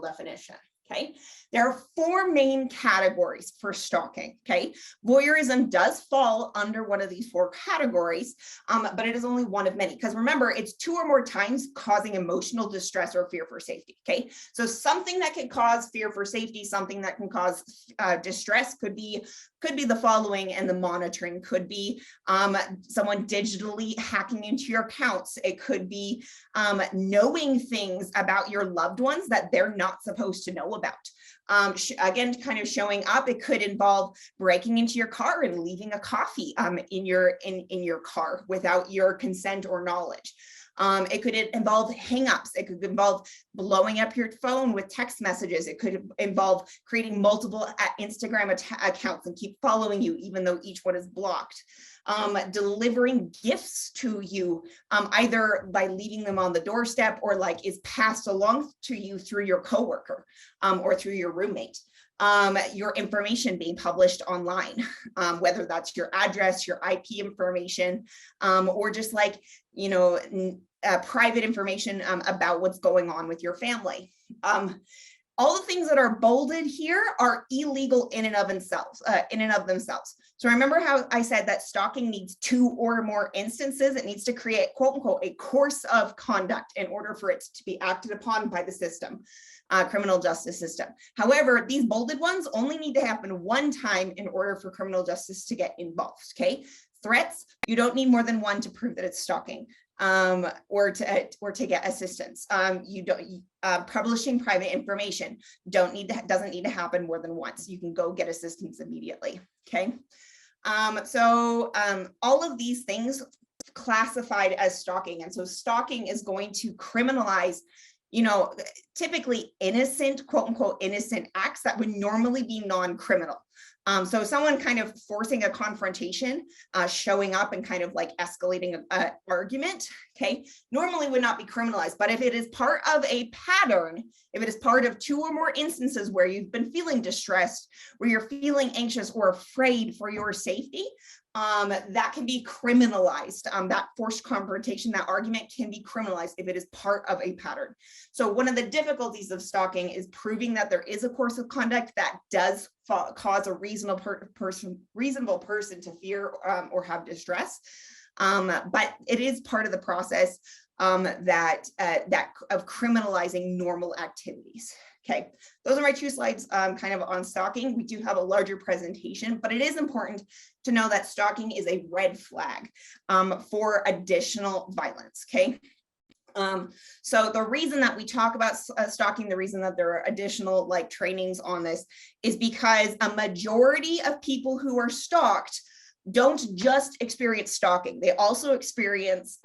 Speaker 13: definition. Okay, there are 4 main categories for stalking. Okay, voyeurism does fall under one of these 4 categories, but it is only one of many. Because remember, it's 2 or more times causing emotional distress or fear for safety. Okay, so something that can cause fear for safety, something that can cause distress could be the following, and the monitoring could be someone digitally hacking into your accounts. It could be knowing things about your loved ones that they're not supposed to know about. Again, kind of showing up. It could involve breaking into your car and leaving a coffee in your car without your consent or knowledge. It could involve hangups. It could involve blowing up your phone with text messages. It could involve creating multiple Instagram accounts and keep following you, even though each one is blocked. Delivering gifts to you, either by leaving them on the doorstep or like is passed along to you through your coworker or through your roommate. Your information being published online, whether that's your address, your IP information, or just like, private information about what's going on with your family. All the things that are bolded here are illegal in and of themselves. So remember how I said that stalking needs 2 or more instances. It needs to create, quote unquote, a course of conduct in order for it to be acted upon by the system, criminal justice system. However, these bolded ones only need to happen 1 time in order for criminal justice to get involved, okay? Threats, you don't need more than 1 to prove that it's stalking. Or to get assistance. Publishing private information doesn't need to happen more than once. You can go get assistance immediately. Okay. All of these things classified as stalking, and so stalking is going to criminalize, you know, typically innocent, quote unquote, innocent acts that would normally be non-criminal. So someone kind of forcing a confrontation, showing up and kind of like escalating an argument, okay, normally would not be criminalized. But if it is part of a pattern, if it is part of 2 or more instances where you've been feeling distressed, where you're feeling anxious or afraid for your safety, that can be criminalized. That forced confrontation, that argument can be criminalized if it is part of a pattern. So one of the difficulties of stalking is proving that there is a course of conduct that does cause a reasonable person to fear or have distress. But it is part of the process that of criminalizing normal activities. Okay, those are my 2 slides kind of on stalking. We do have a larger presentation, but it is important to know that stalking is a red flag for additional violence, okay? So the reason that we talk about stalking, the reason that there are additional like trainings on this is because a majority of people who are stalked don't just experience stalking. They also experience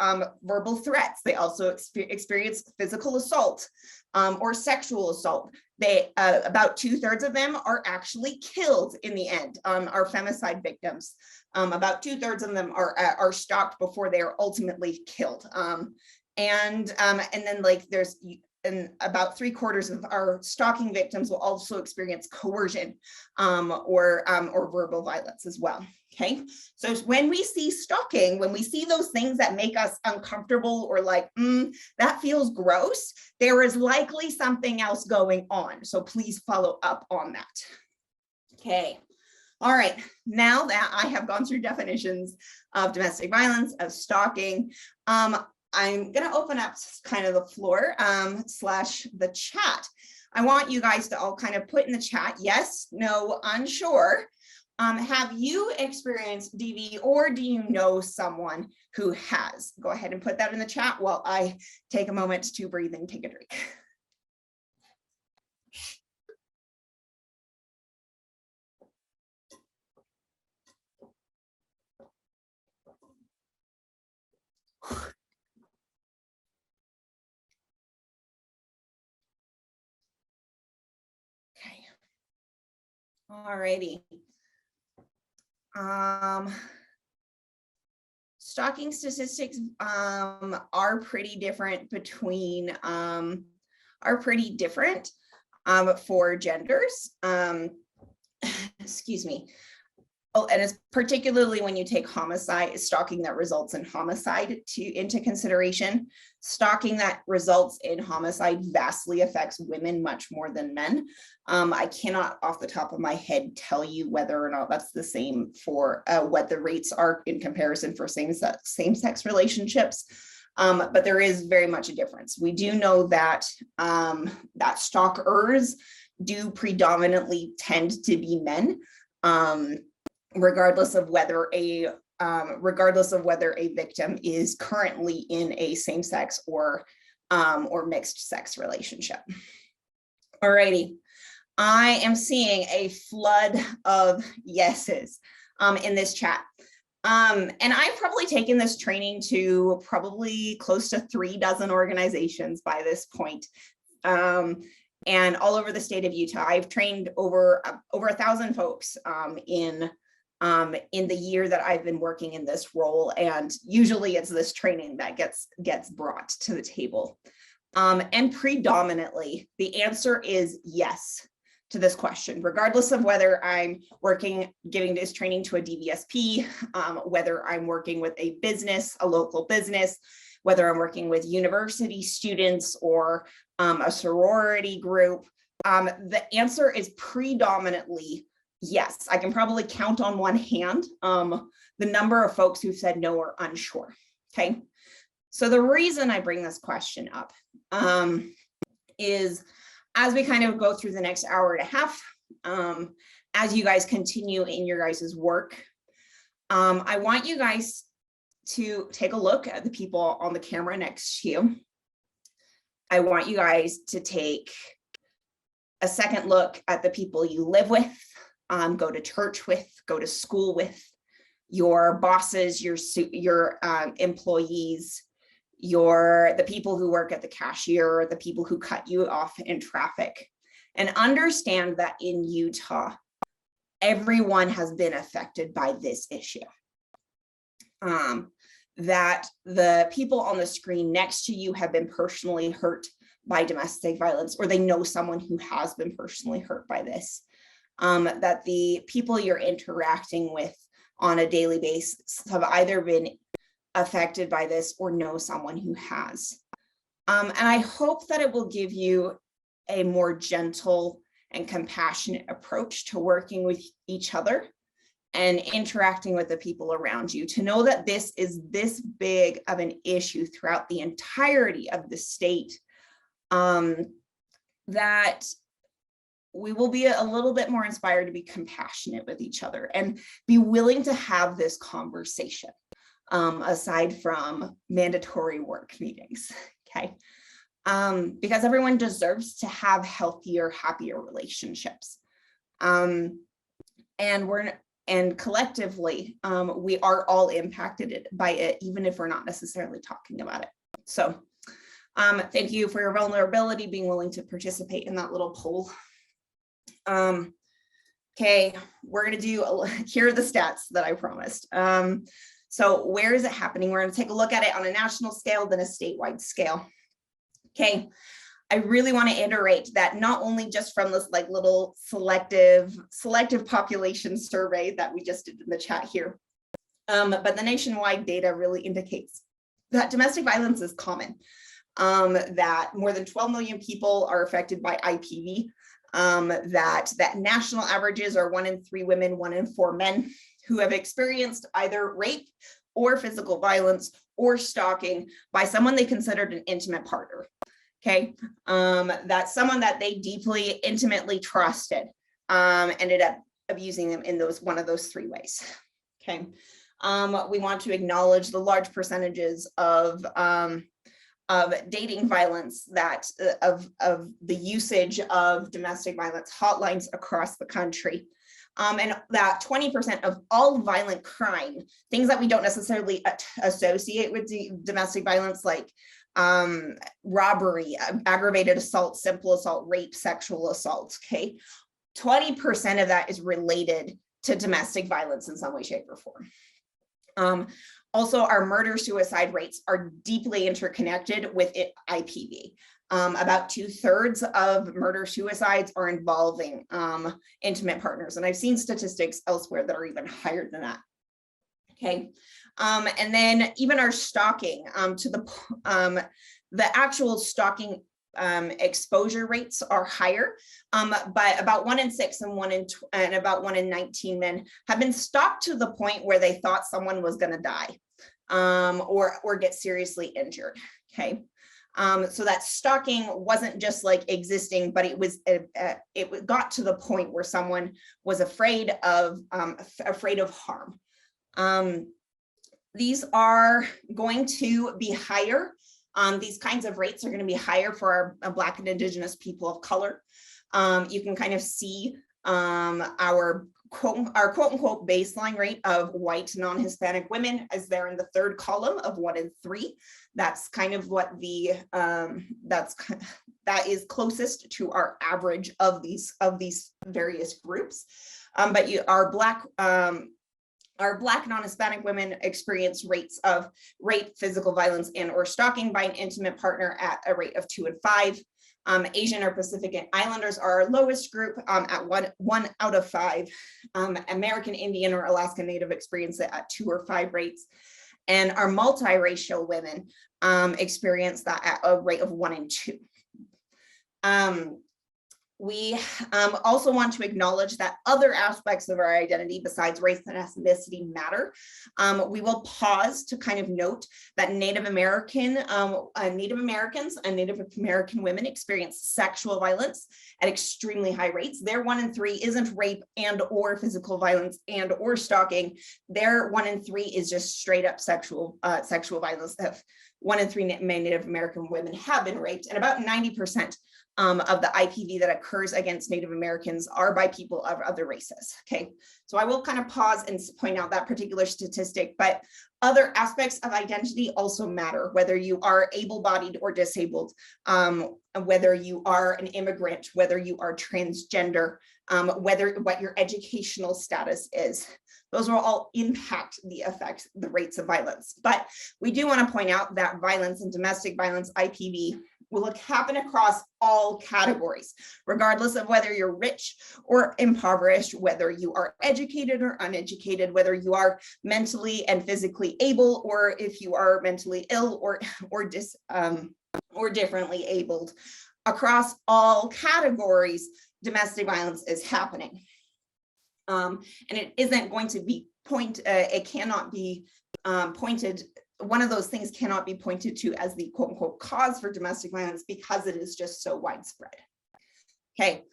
Speaker 13: verbal threats. They also experience physical assault or sexual assault. They about 2/3 of them are actually killed in the end, are femicide victims. About 2/3 of them are stalked before they are ultimately killed. And then like there's about 3/4 of our stalking victims will also experience coercion or verbal violence as well. Okay, so when we see stalking, when we see those things that make us uncomfortable or like, that feels gross, there is likely something else going on. So please follow up on that. Okay. All right, now that I have gone through definitions of domestic violence, of stalking, I'm going to open up kind of the floor slash the chat. I want you guys to all kind of put in the chat, yes, no, unsure. Have you experienced DV or do you know someone who has? Go ahead and put that in the chat while I take a moment to breathe and take a drink. Okay. All righty. Stalking statistics are pretty different between for genders. Excuse me. Oh, and it's particularly when you take homicide, stalking that results in homicide into consideration. Stalking that results in homicide vastly affects women much more than men. I cannot off the top of my head tell you whether or not that's the same for what the rates are in comparison for same-sex relationships. But there is very much a difference. We do know that that stalkers do predominantly tend to be men. Regardless of whether a victim is currently in a same-sex or mixed sex relationship. Alrighty, I am seeing a flood of yeses in this chat. And I've probably taken this training to probably close to 36 organizations by this point. And all over the state of Utah, I've trained over 1,000 folks in the year that I've been working in this role. And usually it's this training that gets brought to the table. And predominantly the answer is yes to this question, regardless of whether I'm giving this training to a DVSP, whether I'm working with a business, a local business, whether I'm working with university students or a sorority group, The answer is predominantly yes. I can probably count on one hand the number of folks who said no or unsure. Okay. So the reason I bring this question up is as we kind of go through the next hour and a half, as you guys continue in your guys' work, I want you guys to take a look at the people on the camera next to you. I want you guys to take a second look at the people you live with, go to church with, go to school with, your bosses, your employees, the people who work at the cashier, the people who cut you off in traffic, and understand that in Utah, everyone has been affected by this issue. That the people on the screen next to you have been personally hurt by domestic violence, or they know someone who has been personally hurt by this. That the people you're interacting with on a daily basis have either been affected by this or know someone who has. And I hope that it will give you a more gentle and compassionate approach to working with each other and interacting with the people around you, to know that this is this big of an issue throughout the entirety of the state, that we will be a little bit more inspired to be compassionate with each other and be willing to have this conversation, aside from mandatory work meetings, okay? Because everyone deserves to have healthier, happier relationships. And collectively, we are all impacted by it, even if we're not necessarily talking about it. So thank you for your vulnerability, being willing to participate in that little poll. Okay, we're gonna do, here are the stats that I promised. So where is it happening? We're gonna take a look at it on a national scale, then a statewide scale. Okay, I really want to iterate that not only just from this like little selective population survey that we just did in the chat here, but the nationwide data really indicates that domestic violence is common, that more than 12 million people are affected by IPV, that national averages are 1 in 3 women, 1 in 4 men who have experienced either rape or physical violence or stalking by someone they considered an intimate partner. Okay, that someone that they deeply, intimately trusted ended up abusing them in one of those 3 ways. Okay, we want to acknowledge the large percentages of dating violence, that of the usage of domestic violence hotlines across the country. And that 20% of all violent crime, things that we don't necessarily associate with domestic violence, like robbery, aggravated assault, simple assault, rape, sexual assault, okay? 20% of that is related to domestic violence in some way, shape, or form. Also, our murder-suicide rates are deeply interconnected with IPV. About 2/3 of murder-suicides are involving intimate partners. And I've seen statistics elsewhere that are even higher than that. Okay. And then even our stalking, the actual stalking exposure rates are higher, but about 1 in 6 and about 1 in 19 men have been stalked to the point where they thought someone was going to die or get seriously injured. Okay. So that stalking wasn't just like existing, but it got to the point where someone was afraid of harm. These are going to be higher. These kinds of rates are going to be higher for our Black and Indigenous people of color. You can kind of see our quote unquote baseline rate of white non-Hispanic women as they're in the 3rd column of 1 in 3. That's kind of what that is closest to our average of these various groups. But our Black non-Hispanic women experience rates of rape, physical violence, and or stalking by an intimate partner at a rate of 2 and 5. Asian or Pacific Islanders are our lowest group at 1 out of 5. American Indian or Alaska Native experience it at 2 or 5 rates. And our multiracial women experience that at a rate of 1 and 2. We also want to acknowledge that other aspects of our identity besides race and ethnicity matter. We will pause to kind of note that Native Americans and Native American women experience sexual violence at extremely high rates. Their 1 in 3 isn't rape and or physical violence and or stalking. Their 1 in 3 is just straight up sexual violence. That 1 in 3 Native American women have been raped, and about 90% of the IPV that occurs against Native Americans are by people of other races. Okay, so I will kind of pause and point out that particular statistic, but other aspects of identity also matter, whether you are able-bodied or disabled, whether you are an immigrant, whether you are transgender, what your educational status is. Those will all impact the rates of violence. But we do want to point out that violence and domestic violence, IPV, will happen across all categories, regardless of whether you're rich or impoverished, whether you are educated or uneducated, whether you are mentally and physically able, or if you are mentally ill or differently abled. Across all categories, domestic violence is happening. And it isn't going to be it cannot be pointed. One of those things cannot be pointed to as the quote unquote cause for domestic violence because it is just so widespread. Okay,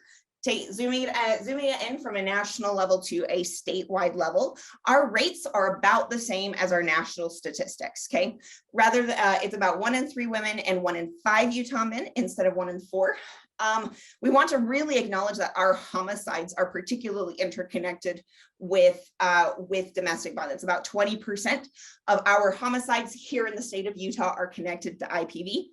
Speaker 13: zooming it in from a national level to a statewide level, our rates are about the same as our national statistics. Okay, rather it's about 1 in 3 women and 1 in 5 Utah men instead of 1 in 4. We want to really acknowledge that our homicides are particularly interconnected with domestic violence. About 20% of our homicides here in the state of Utah are connected to IPV.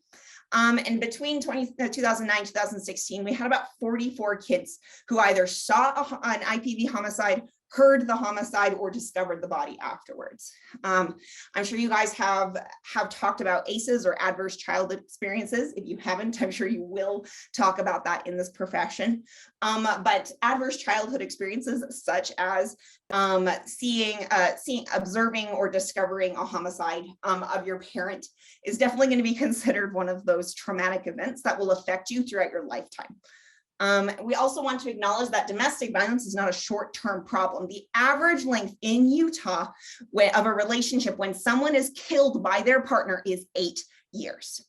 Speaker 13: And between 2009 and 2016, we had about 44 kids who either saw an IPV homicide, heard the homicide, or discovered the body afterwards. I'm sure you guys have talked about ACEs or adverse childhood experiences. If you haven't, I'm sure you will talk about that in this profession. But adverse childhood experiences such as observing or discovering a homicide of your parent is definitely going to be considered one of those traumatic events that will affect you throughout your lifetime. We also want to acknowledge that domestic violence is not a short-term problem. The average length in Utah of a relationship when someone is killed by their partner is 8 years.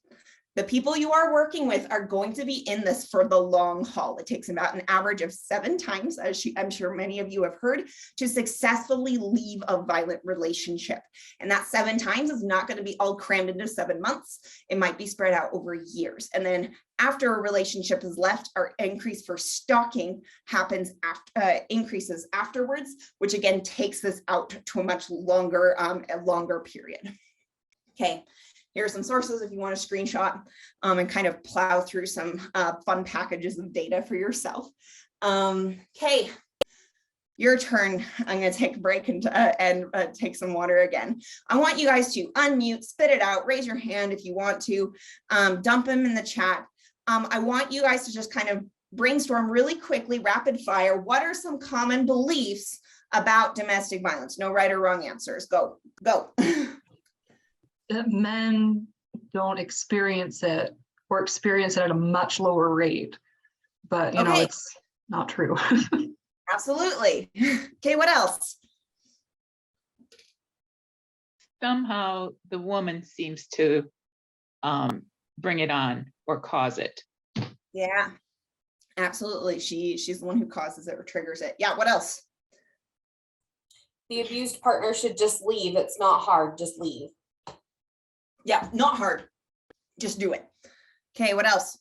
Speaker 13: The people you are working with are going to be in this for the long haul. It takes about an average of 7 times, as I'm sure many of you have heard, to successfully leave a violent relationship. And that 7 times is not going to be all crammed into 7 months. It might be spread out over years. And then after a relationship is left, our increase for stalking happens increases afterwards, which again takes this out to a much longer, period. Okay. Here are some sources if you want to screenshot and kind of plow through some fun packages of data for yourself. Okay, your turn. I'm going to take a break and take some water again. I want you guys to unmute, spit it out, raise your hand if you want to, dump them in the chat. I want you guys to just kind of brainstorm really quickly, rapid fire. What are some common beliefs about domestic violence? No right or wrong answers. Go.
Speaker 14: That men don't experience it or experience it at a much lower rate, but you know, it's not true.
Speaker 13: Absolutely. Okay, what else?
Speaker 15: Somehow the woman seems to bring it on or cause it.
Speaker 13: Yeah, absolutely. She's the one who causes it or triggers it. Yeah, what else?
Speaker 16: The abused partner should just leave. It's not hard, just leave.
Speaker 13: Yeah, not hard. Just do it. Okay, what else?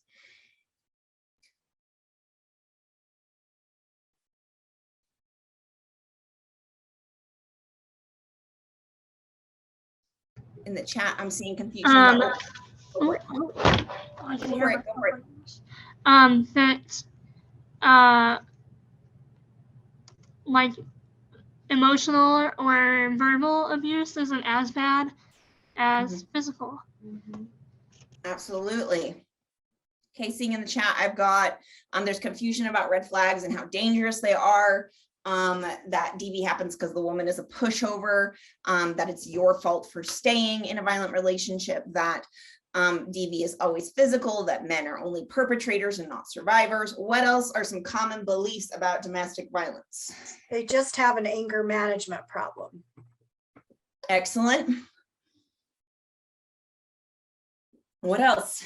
Speaker 13: In the chat, I'm seeing confusion.
Speaker 17: That like emotional or verbal abuse isn't as bad as physical.
Speaker 13: Absolutely. Okay, seeing in the chat, I've got there's confusion about red flags and how dangerous they are. That DV happens because the woman is a pushover, that it's your fault for staying in a violent relationship, that DV is always physical, that men are only perpetrators and not survivors. What else are some common beliefs about domestic violence?
Speaker 2: They just have an anger management problem.
Speaker 13: Excellent. What else?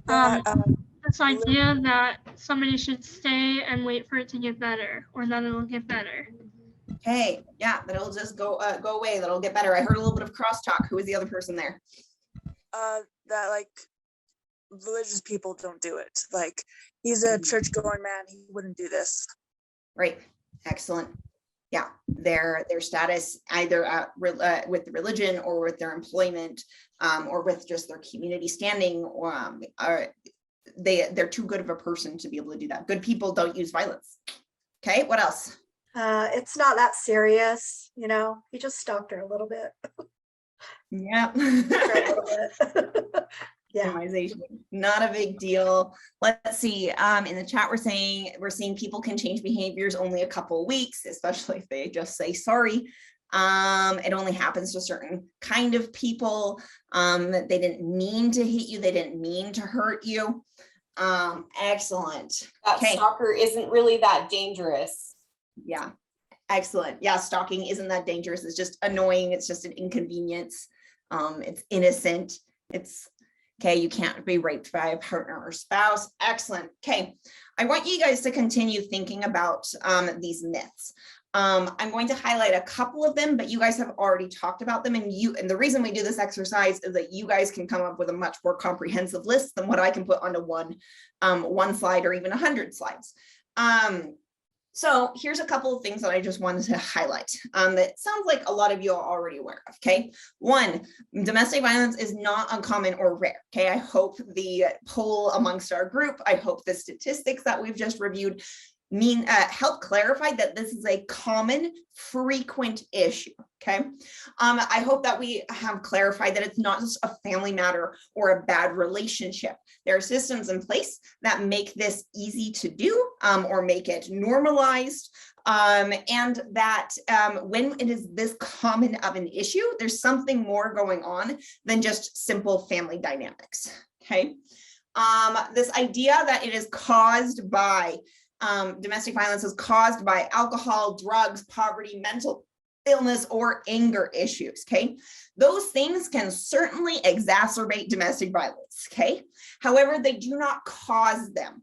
Speaker 17: This idea that somebody should stay and wait for it to get better, or that it'll get better.
Speaker 13: Okay, yeah, that it'll just go away, that'll get better. I heard a little bit of crosstalk. Who was the other person there?
Speaker 18: That like religious people don't do it. Like he's a church going man, he wouldn't do this.
Speaker 13: Right, excellent. Yeah, their status either with the religion or with their employment or with just their community standing, they're too good of a person to be able to do that. Good people don't use violence. Okay, what else?
Speaker 2: It's not that serious, you know, he just stalked her a little bit.
Speaker 13: Yeah.
Speaker 2: Yeah.
Speaker 13: Not a big deal. Let's see. In the chat, we're seeing people can change behaviors only a couple of weeks, especially if they just say sorry. It only happens to certain kind of people. They didn't mean to hit you. They didn't mean to hurt you. Excellent.
Speaker 16: That stalker isn't really that dangerous.
Speaker 13: Yeah. Excellent. Yeah, stalking isn't that dangerous. It's just annoying. It's just an inconvenience. It's innocent. It's okay. You can't be raped by a partner or spouse. Excellent. Okay. I want you guys to continue thinking about these myths. I'm going to highlight a couple of them, but you guys have already talked about them, and the reason we do this exercise is that you guys can come up with a much more comprehensive list than what I can put onto one slide or even 100 slides. So here's a couple of things that I just wanted to highlight that sounds like a lot of you are already aware of. Okay, one, domestic violence is not uncommon or rare. Okay, I hope the poll amongst our group, I hope the statistics that we've just reviewed help clarify that this is a common, frequent issue. Okay, I hope that we have clarified that it's not just a family matter or a bad relationship. There are systems in place that make this easy to do or make it normalized, and that when it is this common of an issue, there's something more going on than just simple family dynamics. Okay, this idea that it is caused by domestic violence is caused by alcohol, drugs, poverty, mental illness, or anger issues. Okay, those things can certainly exacerbate domestic violence. Okay, however, they do not cause them.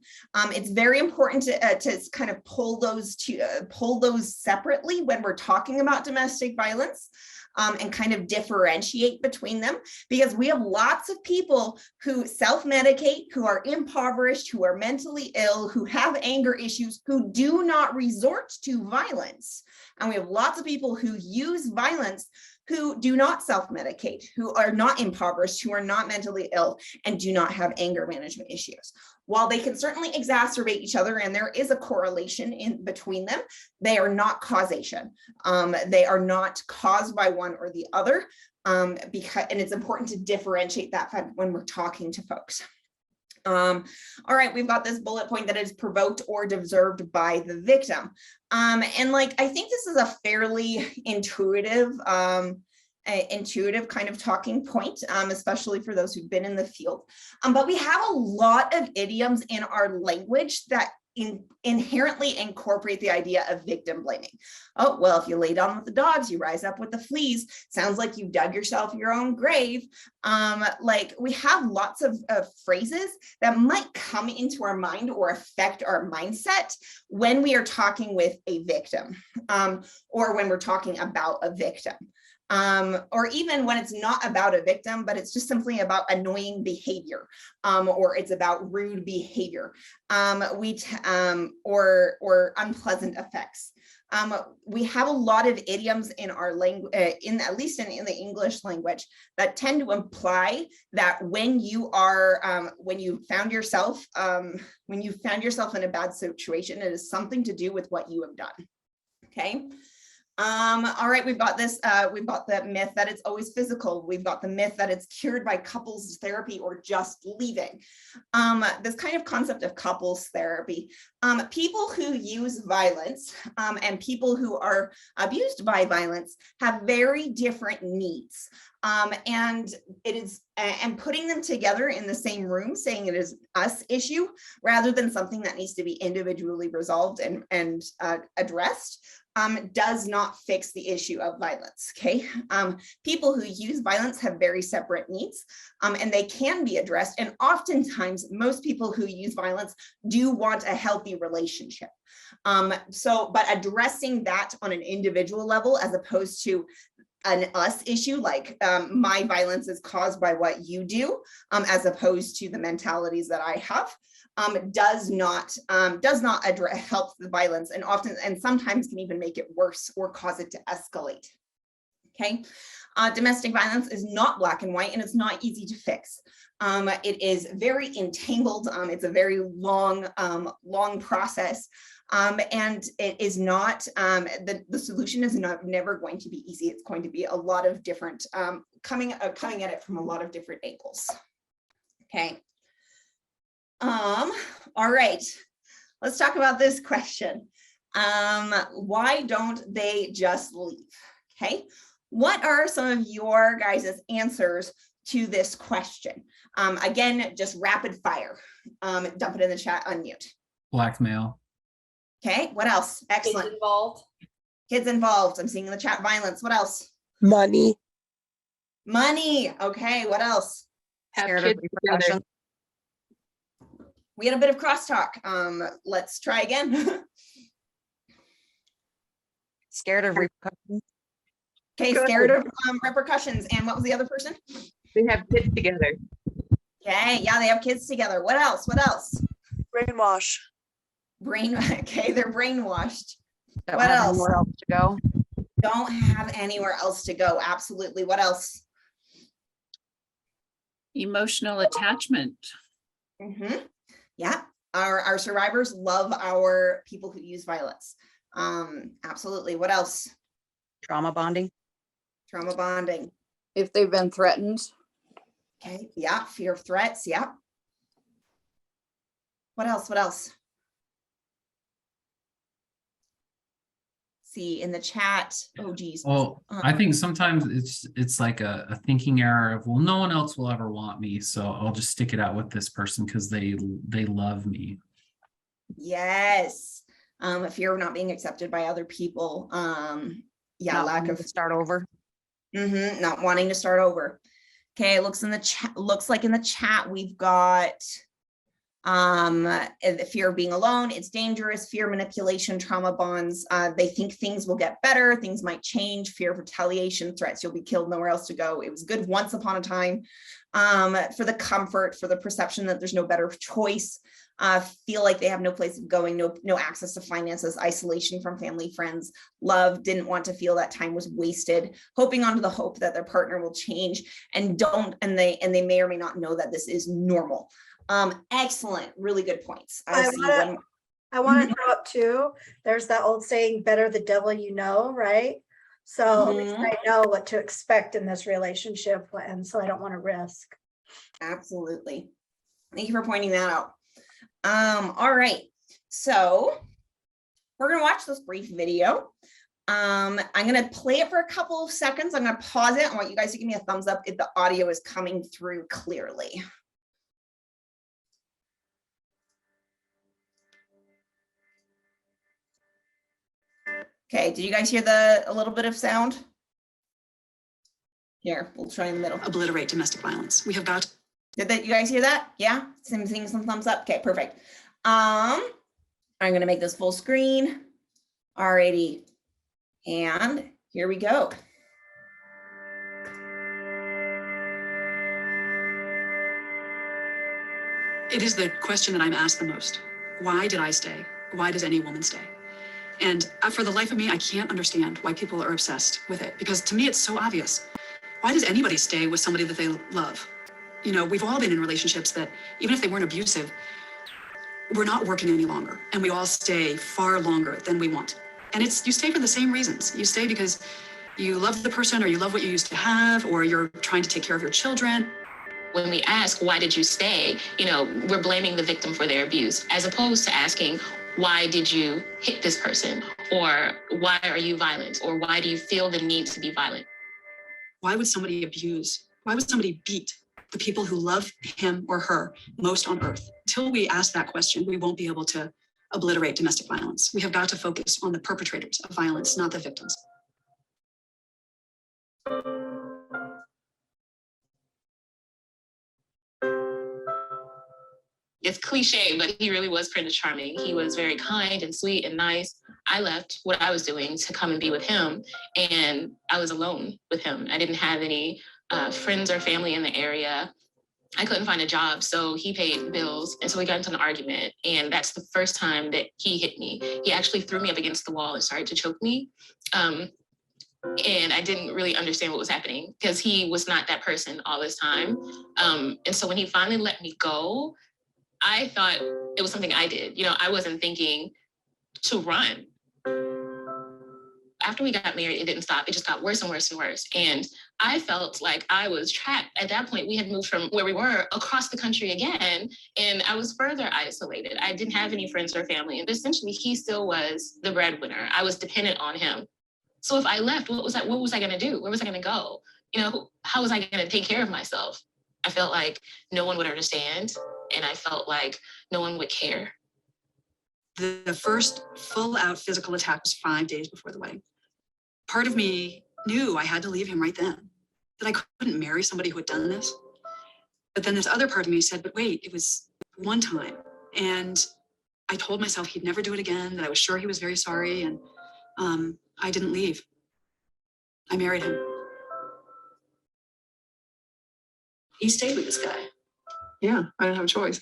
Speaker 13: It's very important to kind of pull those separately when we're talking about domestic violence. And kind of differentiate between them, because we have lots of people who self-medicate, who are impoverished, who are mentally ill, who have anger issues, who do not resort to violence. And we have lots of people who use violence who do not self-medicate, who are not impoverished, who are not mentally ill, and do not have anger management issues. While they can certainly exacerbate each other, and there is a correlation in between them, they are not causation. They are not caused by one or the other, and it's important to differentiate that fact when we're talking to folks. All right, we've got this bullet point that is provoked or deserved by the victim. And like, I think this is a fairly intuitive kind of talking point, especially for those who've been in the field. But we have a lot of idioms in our language that inherently incorporate the idea of victim blaming. Oh, well, if you lay down with the dogs, you rise up with the fleas. Sounds like you dug yourself your own grave. Like, we have lots of phrases that might come into our mind or affect our mindset when we are talking with a victim, or when we're talking about a victim. Or even when it's not about a victim, but it's just simply about annoying behavior, or it's about rude behavior, or unpleasant effects. We have a lot of idioms in our language, at least in the English language, that tend to imply that when you are, when you found yourself in a bad situation, it is something to do with what you have done. Okay. All right, we've got this, we've got the myth that it's always physical. We've got the myth that it's cured by couples therapy or just leaving. This kind of concept of couples therapy. People who use violence and people who are abused by violence have very different needs. And putting them together in the same room, saying it is us issue rather than something that needs to be individually resolved and addressed, does not fix the issue of violence, okay? People who use violence have very separate needs, and they can be addressed. And oftentimes, most people who use violence do want a healthy relationship. But addressing that on an individual level, as opposed to an us issue, like my violence is caused by what you do, as opposed to the mentalities that I have, does not help the violence, and sometimes can even make it worse or cause it to escalate. Okay, domestic violence is not black and white, and it's not easy to fix. It is very entangled. It's a very long process. And it is not, the solution is never going to be easy. It's going to be a lot of different, coming at it from a lot of different angles. Okay. All right, let's talk about this question. Why don't they just leave? Okay. What are some of your guys' answers to this question? Again, just rapid fire. Dump it in the chat, unmute.
Speaker 19: Blackmail.
Speaker 13: Okay, what else? Excellent.
Speaker 16: Kids involved.
Speaker 13: Kids involved. I'm seeing in the chat violence. What else?
Speaker 8: Money.
Speaker 13: Money. Okay, what else?
Speaker 15: Have kids together.
Speaker 13: We had a bit of crosstalk. Let's try again.
Speaker 20: Scared of repercussions.
Speaker 13: Okay, scared of repercussions. And what was the other person?
Speaker 15: They have kids together.
Speaker 13: Okay, yeah, they have kids together. What else? What else?
Speaker 18: Brainwash.
Speaker 13: Okay, they're brainwashed.
Speaker 20: Don't
Speaker 13: What
Speaker 20: have
Speaker 13: else?
Speaker 20: anywhere else to go.
Speaker 13: Don't have anywhere else to go. Absolutely. What else?
Speaker 7: Emotional attachment.
Speaker 13: Mm-hmm. Yeah, our survivors love our people who use violence. Absolutely. What else?
Speaker 20: Trauma bonding.
Speaker 13: Trauma bonding.
Speaker 20: If they've been threatened.
Speaker 13: Okay, yeah, fear of threats. Yeah. What else? What else? See in the chat. Oh geez.
Speaker 19: Well, I think sometimes it's like a thinking error of, well, no one else will ever want me, so I'll just stick it out with this person because they love me.
Speaker 13: Yes. A fear of not being accepted by other people. Yeah,
Speaker 20: Not
Speaker 13: lack
Speaker 20: wanting
Speaker 13: of
Speaker 20: to start over.
Speaker 13: not wanting to start over. Okay, it looks like in the chat we've got the fear of being alone. It's dangerous. Fear, manipulation, trauma bonds. They think things will get better, things might change. Fear of retaliation, threats you'll be killed, nowhere else to go. It was good once upon a time. For the comfort, for the perception that there's no better choice. Feel like they have no place of going, no access to finances, isolation from family, friends, love, didn't want to feel that time was wasted, hoping onto the hope that their partner will change, and they may or may not know that this is normal. Excellent, really good points. I
Speaker 2: want to throw up too. There's that old saying, better the devil you know, right? So at least I know what to expect in this relationship, and so I don't want to risk.
Speaker 13: Absolutely. Thank you for pointing that out. All right, so we're gonna watch this brief video. I'm gonna play it for a couple of seconds. I'm gonna pause it. I want you guys to give me a thumbs up if the audio is coming through clearly. Okay, did you guys hear a little bit of sound? Here, we'll try in the middle.
Speaker 21: Obliterate domestic violence. We have got.
Speaker 13: Did you guys hear that? Yeah, seeing some thumbs up. Okay, perfect. I'm gonna make this full screen. Alrighty, and here we go.
Speaker 21: It is the question that I'm asked the most. Why did I stay? Why does any woman stay? And for the life of me, I can't understand why people are obsessed with it, because to me, it's so obvious. Why does anybody stay with somebody that they love? You know, we've all been in relationships that, even if they weren't abusive, we're not working any longer, and we all stay far longer than we want. And you stay for the same reasons. You stay because you love the person, or you love what you used to have, or you're trying to take care of your children. When we ask, why did you stay? We're blaming the victim for their abuse, as opposed to asking, why did you hit this person? Or why are you violent? Or why do you feel the need to be violent? Why would somebody abuse? Why would somebody beat the people who love him or her most on earth? Until we ask that question, we won't be able to obliterate domestic violence. We have got to focus on the perpetrators of violence, not the victims. It's cliche, but he really was Prince Charming. He was very kind and sweet and nice. I left what I was doing to come and be with him, and I was alone with him. I didn't have any friends or family in the area. I couldn't find a job, so he paid bills, and so we got into an argument, and that's the first time that he hit me. He actually threw me up against the wall and started to choke me. And I didn't really understand what was happening because he was not that person all this time. And so when he finally let me go, I thought it was something I did. I wasn't thinking to run. After we got married, it didn't stop. It just got worse and worse and worse. And I felt like I was trapped. At that point, we had moved from where we were across the country again, and I was further isolated. I didn't have any friends or family. And essentially, he still was the breadwinner. I was dependent on him. So if I left, what was I going to do? Where was I going to go? How was I going to take care of myself? I felt like no one would understand, and I felt like no one would care. The first full-out physical attack was 5 days before the wedding. Part of me knew I had to leave him right then, that I couldn't marry somebody who had done this. But then this other part of me said, but wait, it was one time. And I told myself he'd never do it again, that I was sure he was very sorry, and I didn't leave. I married him. He stayed with this guy. Yeah, I didn't have a choice.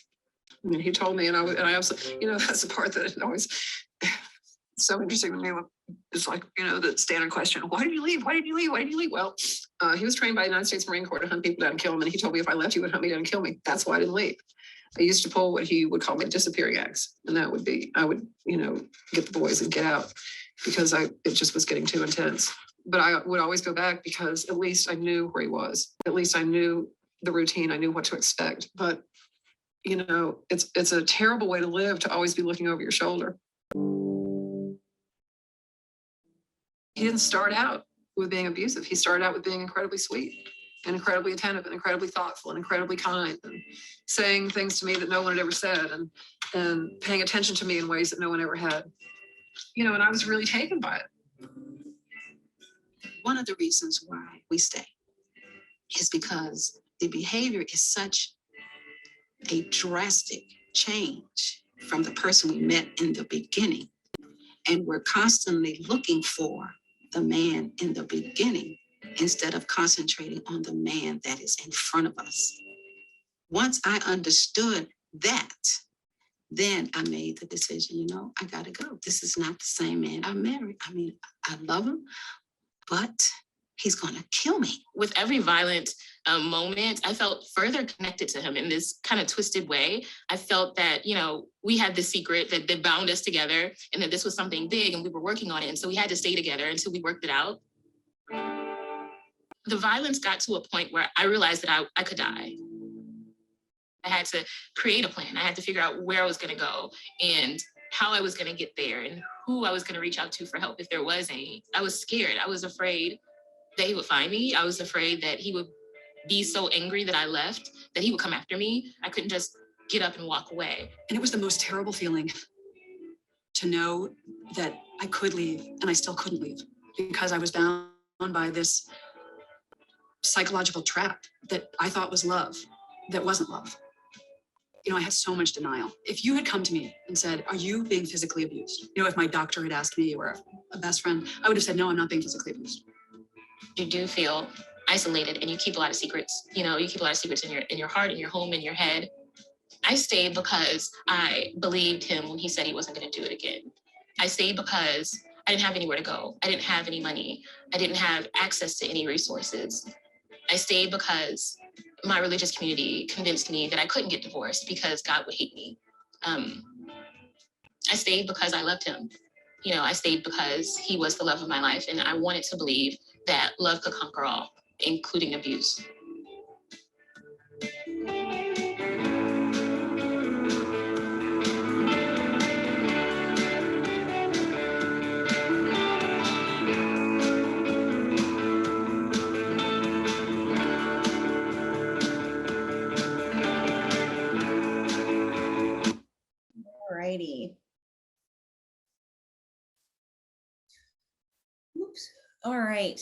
Speaker 21: I mean, he told me, and I also, that's the part that always so interesting to me. It's like, the standard question: why did you leave? Why did you leave? Why did you leave? Well, he was trained by the United States Marine Corps to hunt people down and kill them, and he told me if I left, he would hunt me down and kill me. That's why I didn't leave. I used to pull what he would call my disappearing acts, and that would be I would, get the boys and get out because it just was getting too intense. But I would always go back because at least I knew where he was. At least I knew the routine. I knew what to expect. But it's a terrible way to live, to always be looking over your shoulder. He didn't start out with being abusive. He started out with being incredibly sweet and incredibly attentive and incredibly thoughtful and incredibly kind and saying things to me that no one had ever said and paying attention to me in ways that no one ever had. And I was really taken by it. One of the reasons why we stay is because the behavior is such a drastic change from the person we met in the beginning. And we're constantly looking for the man in the beginning instead of concentrating on the man that is in front of us. Once I understood that, then I made the decision, I gotta go. This is not the same man I married. I mean, I love him, but he's gonna kill me. With every violent moment, I felt further connected to him in this kind of twisted way. I felt that, we had this secret that bound us together and that this was something big and we were working on it. And so we had to stay together until we worked it out. The violence got to a point where I realized that I could die. I had to create a plan. I had to figure out where I was going to go and how I was going to get there and who I was going to reach out to for help if there was any. I was scared. I was afraid that he would find me. I was afraid that he would be so angry that I left, that he would come after me. I couldn't just get up and walk away. And it was the most terrible feeling to know that I could leave and I still couldn't leave because I was bound by this psychological trap that I thought was love, that wasn't love. I had so much denial. If you had come to me and said, are you being physically abused? If my doctor had asked me or a best friend, I would have said, no, I'm not being physically abused. You do feel isolated and you keep a lot of secrets. You keep a lot of secrets in your heart, in your home, in your head. I stayed because I believed him when he said he wasn't going to do it again. I stayed because I didn't have anywhere to go. I didn't have any money. I didn't have access to any resources. I stayed because my religious community convinced me that I couldn't get divorced because God would hate me. I stayed because I loved him.
Speaker 3: you know, I stayed because he was the love of my life. And I wanted to believe that love could conquer all, including abuse.
Speaker 13: Alrighty. Oops. All right.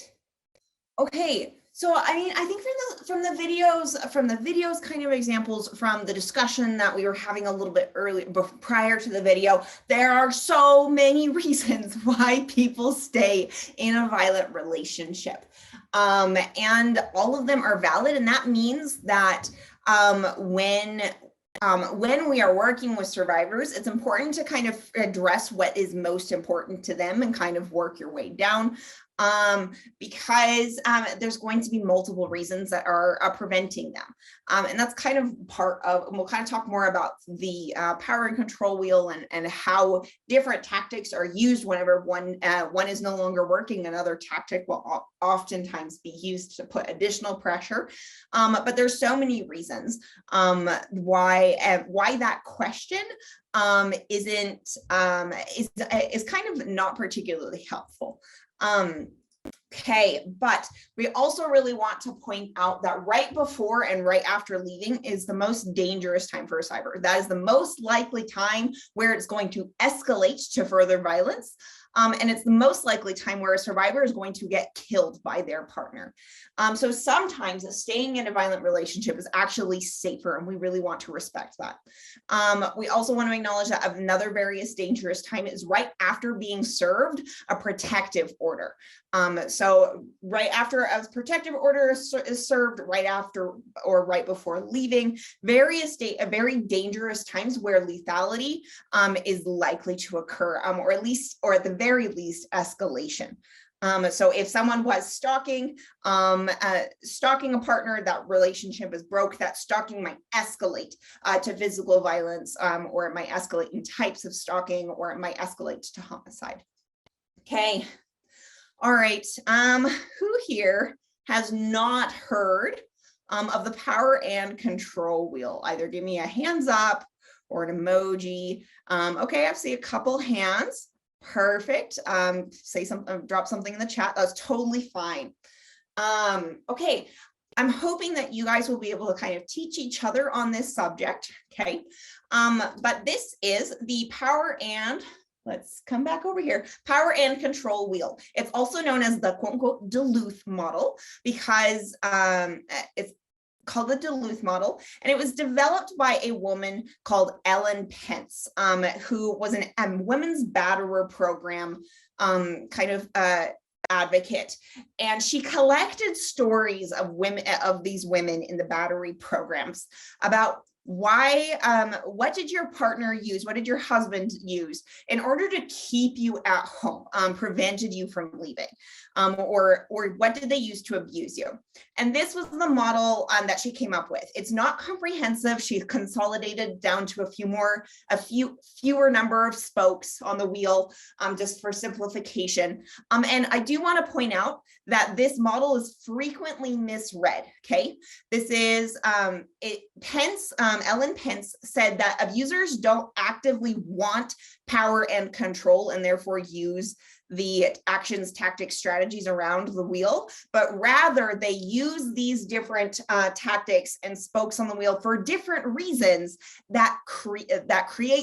Speaker 13: Okay. So I mean, I think from the videos, kind of examples from the discussion that we were having a little bit earlier, prior to the video, there are so many reasons why people stay in a violent relationship, and all of them are valid. And that means that when we are working with survivors, it's important to kind of address what is most important to them and kind of work your way down, because there's going to be multiple reasons that are preventing them. And that's kind of part of, and we'll kind of talk more about the power and control wheel and how different tactics are used whenever one is no longer working. Another tactic will oftentimes be used to put additional pressure. But there's so many reasons why that question is kind of not particularly helpful. Okay, but we also really want to point out that right before and right after leaving is the most dangerous time for a survivor. That is the most likely time where it's going to escalate to further violence. And it's the most likely time where a survivor is going to get killed by their partner. So sometimes staying in a violent relationship is actually safer, and we really want to respect that. We also want to acknowledge that another very dangerous time is right after being served a protective order. So right after a protective order is served, right after or right before leaving, very dangerous times where lethality is likely to occur, or at the very least escalation. So if someone was stalking a partner, that relationship is broke, that stalking might escalate to physical violence, or it might escalate in types of stalking, or it might escalate to homicide. Okay. All right. Who here has not heard of the power and control wheel? Either give me a hands up or an emoji. Okay, I see a couple hands. Perfect. Say something, drop something in the chat. That's totally fine. Okay. I'm hoping that you guys will be able to kind of teach each other on this subject. Okay. But this is the power and, let's come back over here, power and control wheel. It's also known as the quote unquote Duluth model because it's called the Duluth model, and it was developed by a woman called Ellen Pence, who was a women's batterer program advocate, and she collected stories of these women in the battery programs about what did your partner use, what did your husband use in order to keep you at home, prevented you from leaving, or what did they use to abuse you? And this was the model that she came up with. It's not comprehensive. She consolidated down to a fewer number of spokes on the wheel, just for simplification. And I do want to point out that this model is frequently misread. Okay, this is Ellen Pence said that abusers don't actively want power and control and therefore use the actions, tactics, strategies around the wheel, but rather they use these different tactics and spokes on the wheel for different reasons that create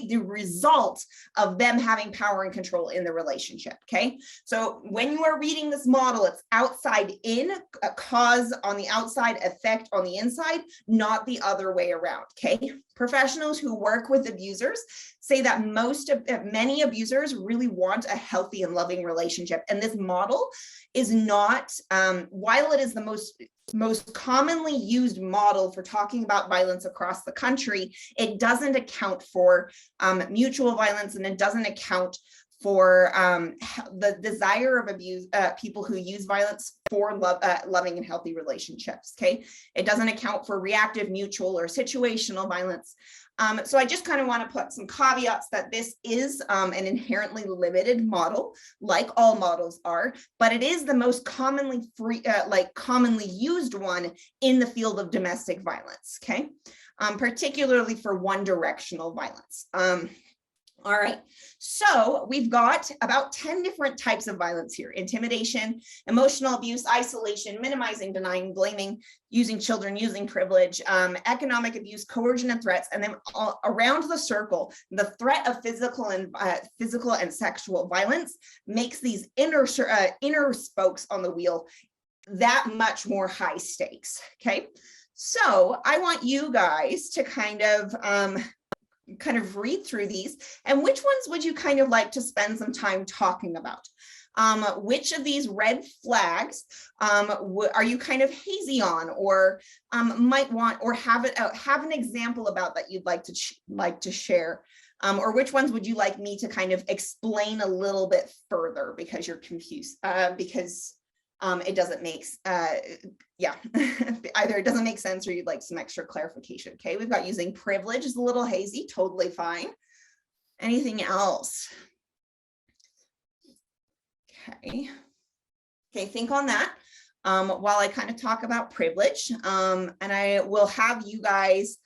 Speaker 13: the result of them having power and control in the relationship. Okay, so when you are reading this model, it's outside in, a cause on the outside, effect on the inside, not the other way around. Okay, professionals who work with abusers say that many abusers really want a healthy and loving relationship. And this model is not, while it is the most commonly used model for talking about violence across the country, it doesn't account for mutual violence, and it doesn't account for the desire of abuse, people who use violence for loving and healthy relationships. Okay, it doesn't account for reactive, mutual, or situational violence. So I just kind of want to put some caveats that this is an inherently limited model, like all models are, but it is the most commonly commonly used one in the field of domestic violence. Okay, particularly for one-directional violence. All right, so we've got about 10 different types of violence here: intimidation, emotional abuse, isolation, minimizing, denying, blaming, using children, using privilege, economic abuse, coercion, and threats. And then around the circle, the threat of physical and sexual violence makes these inner spokes on the wheel that much more high stakes. Okay, so I want you guys to kind of read through these, and which ones would you kind of like to spend some time talking about? Which of these red flags are you kind of hazy on, or might want, or have an example about that you'd like to share? Or which ones would you like me to kind of explain a little bit further because you're confused, because it doesn't make either it doesn't make sense or you'd like some extra clarification. Okay, we've got using privilege is a little hazy, totally fine. Anything else? Okay, think on that while I kind of talk about privilege, and I will have you guys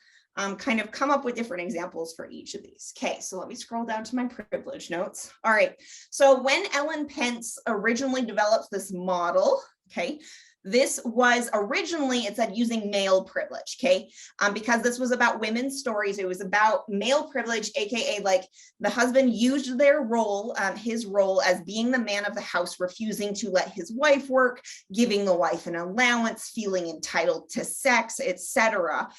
Speaker 13: kind of come up with different examples for each of these. Okay, so let me scroll down to my privilege notes. All right, so when Ellen Pence originally developed this model, okay, this was originally, it said using male privilege, okay, because this was about women's stories. It was about male privilege, aka like the husband used their role, his role as being the man of the house, refusing to let his wife work, giving the wife an allowance, feeling entitled to sex, etc.,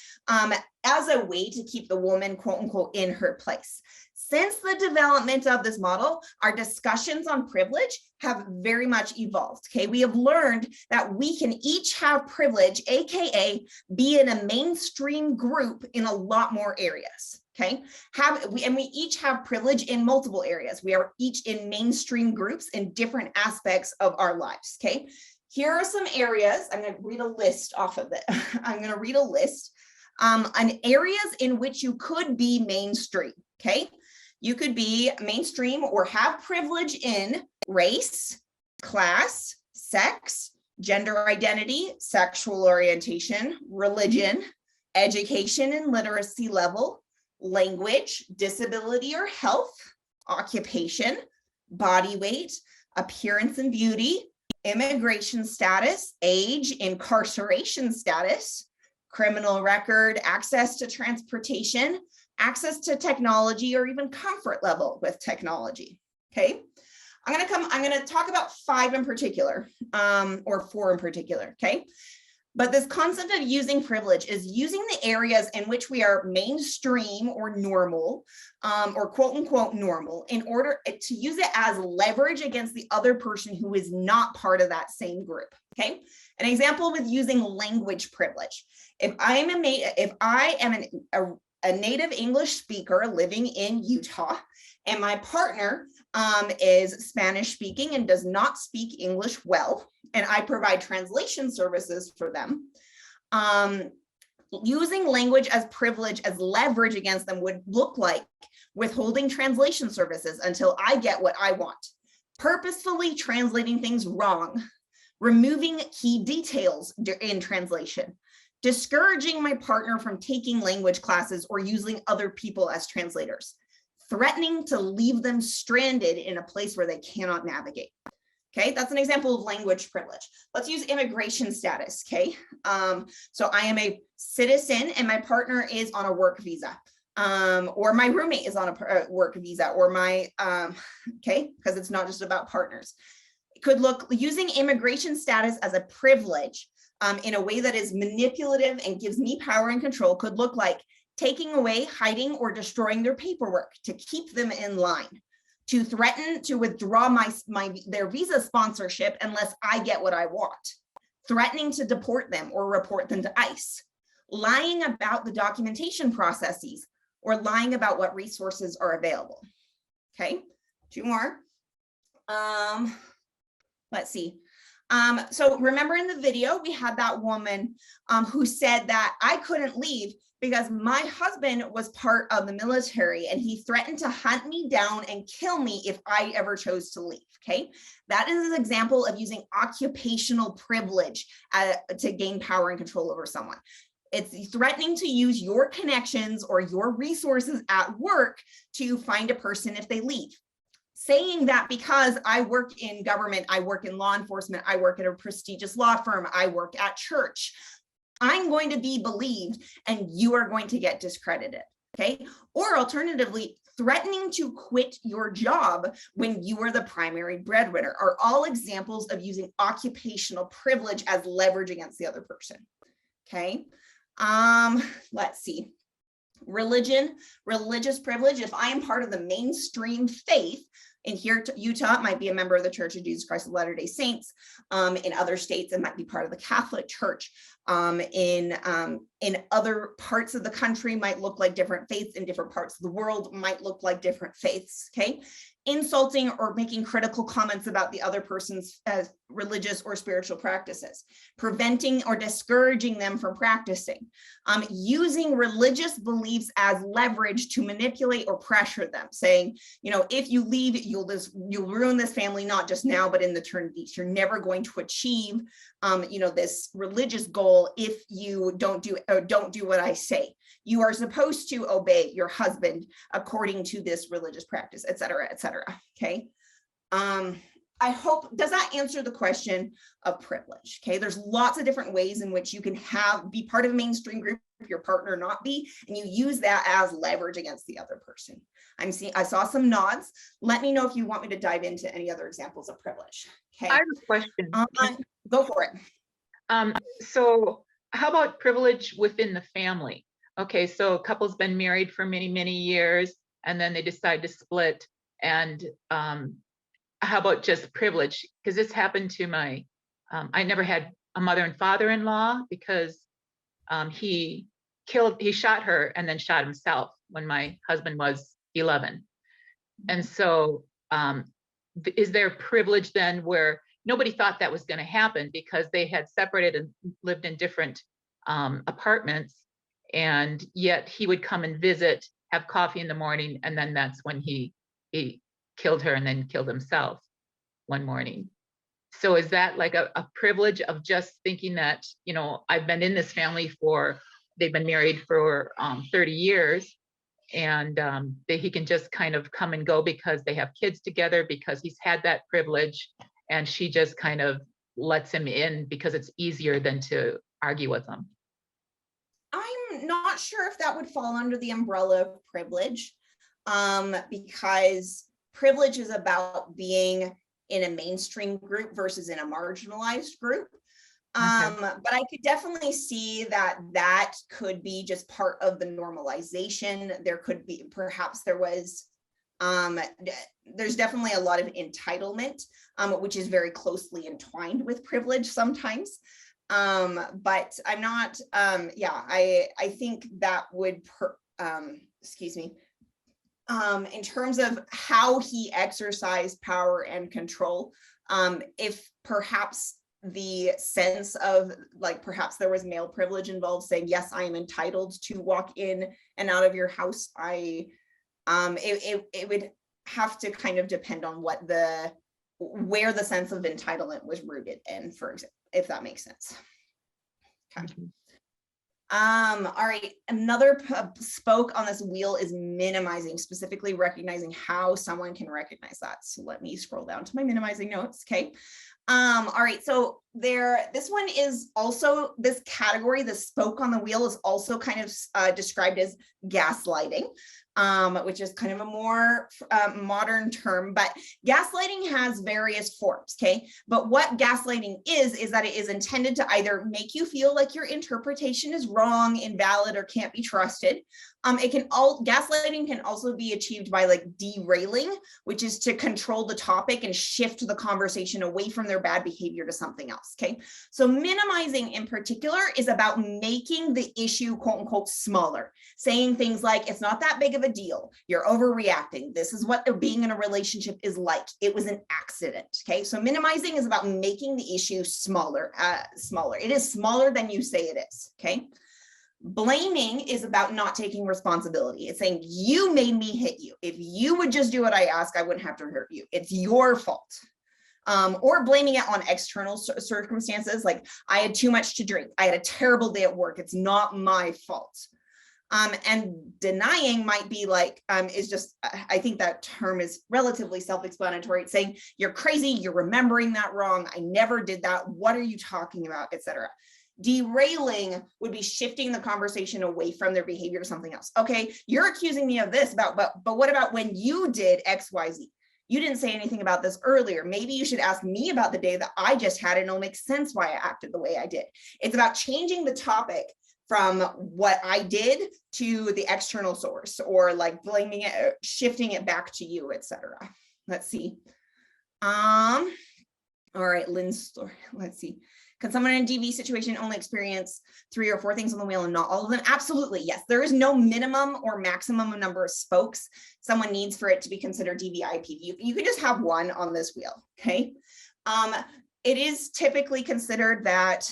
Speaker 13: as a way to keep the woman, quote unquote, in her place. Since the development of this model, our discussions on privilege have very much evolved. Okay, we have learned that we can each have privilege, aka be in a mainstream group in a lot more areas. Okay, and we each have privilege in multiple areas. We are each in mainstream groups in different aspects of our lives. Okay, here are some areas. I'm going to read a list off of it. I'm going to read a list on areas in which you could be mainstream. Okay, you could be mainstream or have privilege in race, class, sex, gender identity, sexual orientation, religion, education and literacy level, language, disability or health, occupation, body weight, appearance and beauty, immigration status, age, incarceration status, criminal record, access to transportation, access to technology, or even comfort level with technology. Okay, I'm going to talk about 5 in particular, or 4 in particular. Okay, but this concept of using privilege is using the areas in which we are mainstream or normal, or quote unquote normal, in order to use it as leverage against the other person who is not part of that same group. Okay, an example with using language privilege. If I am a native English speaker living in Utah, and my partner is Spanish speaking and does not speak English well, and I provide translation services for them, using language as privilege, as leverage against them would look like withholding translation services until I get what I want, purposefully translating things wrong, removing key details in translation, discouraging my partner from taking language classes or using other people as translators, threatening to leave them stranded in a place where they cannot navigate. Okay, that's an example of language privilege. Let's use immigration status. Okay, so I am a citizen and my partner is on a work visa, or my roommate is on a work visa, or my, okay, because it's not just about partners. It could look using immigration status as a privilege in a way that is manipulative and gives me power and control could look like taking away, hiding, or destroying their paperwork to keep them in line, to threaten to withdraw their visa sponsorship unless I get what I want, threatening to deport them or report them to ICE, lying about the documentation processes, or lying about what resources are available. Okay, 2 more. Let's see. So remember in the video, we had that woman who said that I couldn't leave because my husband was part of the military and he threatened to hunt me down and kill me if I ever chose to leave. Okay, that is an example of using occupational privilege to gain power and control over someone. It's threatening to use your connections or your resources at work to find a person if they leave. Saying that because I work in government, I work in law enforcement, I work at a prestigious law firm, I work at church, I'm going to be believed and you are going to get discredited, okay? Or alternatively, threatening to quit your job when you are the primary breadwinner are all examples of using occupational privilege as leverage against the other person, okay? Let's see. Religious privilege. If I am part of the mainstream faith, in here, Utah, it might be a member of the Church of Jesus Christ of Latter-day Saints. In other states, it might be part of the Catholic Church. In other parts of the country might look like different faiths. In different parts of the world might look like different faiths, okay? Insulting or making critical comments about the other person's religious or spiritual practices, preventing or discouraging them from practicing, using religious beliefs as leverage to manipulate or pressure them, saying, you know, if you leave, you'll ruin this family, not just now, but in eternity. You're never going to achieve, you know, this religious goal if you don't do what I say. You are supposed to obey your husband according to this religious practice, et cetera, okay? I hope, does that answer the question of privilege? Okay, there's lots of different ways in which you can be part of a mainstream group, your partner not be, and you use that as leverage against the other person. I saw some nods. Let me know if you want me to dive into any other examples of privilege. Okay.
Speaker 15: I have a question.
Speaker 13: Go for it.
Speaker 15: So how about privilege within the family? Okay, so a couple's been married for many, many years, and then they decide to split. And how about just privilege? Because this happened to my, I never had a mother and father-in-law because he shot her and then shot himself when my husband was 11. And so is there privilege then where nobody thought that was going to happen because they had separated and lived in different apartments, and yet he would come and visit, have coffee in the morning, and then that's when he killed her and then killed himself one morning. So is that like a privilege of just thinking that, you know, I've been in this family they've been married for 30 years, and he can just kind of come and go because they have kids together, because he's had that privilege, and she just kind of lets him in because it's easier than to argue with him?
Speaker 13: I'm not sure if that would fall under the umbrella of privilege, because privilege is about being in a mainstream group versus in a marginalized group. But I could definitely see that could be just part of the normalization. There could be, perhaps there was, there's definitely a lot of entitlement, which is very closely entwined with privilege sometimes. But I'm not, I think that would, excuse me, in terms of how he exercised power and control, if perhaps the sense of like, perhaps there was male privilege involved, saying, yes, I am entitled to walk in and out of your house. It would have to kind of depend on where the sense of entitlement was rooted in, for example, if that makes sense. Okay. All right, another spoke on this wheel is minimizing, specifically recognizing how someone can recognize that. So let me scroll down to my minimizing notes, okay? All right, so this one is also, this category, the spoke on the wheel, is also kind of described as gaslighting, which is kind of a more modern term, but gaslighting has various forms, okay? But what gaslighting is that it is intended to either make you feel like your interpretation is wrong, invalid, or can't be trusted, Gaslighting can also be achieved by like derailing, which is to control the topic and shift the conversation away from their bad behavior to something else. Okay, so minimizing in particular is about making the issue quote unquote smaller, saying things like, it's not that big of a deal, you're overreacting, this is what being in a relationship is like, it was an accident. Okay, so minimizing is about making the issue smaller. It is smaller than you say it is. Okay. Blaming is about not taking responsibility. It's saying, you made me hit you. If you would just do what I ask, I wouldn't have to hurt you. It's your fault. Or blaming it on external circumstances, like I had too much to drink, I had a terrible day at work, it's not my fault. And denying might be like, is just, I think that term is relatively self-explanatory. It's saying, you're crazy, you're remembering that wrong, I never did that, what are you talking about, etc. Derailing would be shifting the conversation away from their behavior to something else. Okay, you're accusing me of this, but what about when you did XYZ? You didn't say anything about this earlier. Maybe you should ask me about the day that I just had, and it'll make sense why I acted the way I did. It's about changing the topic from what I did to the external source, or like blaming it, shifting it back to you, etc. Let's see. All right, Lynn's story. Let's see. Can someone in a DV situation only experience 3 or 4 things on the wheel and not all of them? Absolutely, yes. There is no minimum or maximum number of spokes someone needs for it to be considered DVIP. You can just have one on this wheel, okay? It is typically considered that,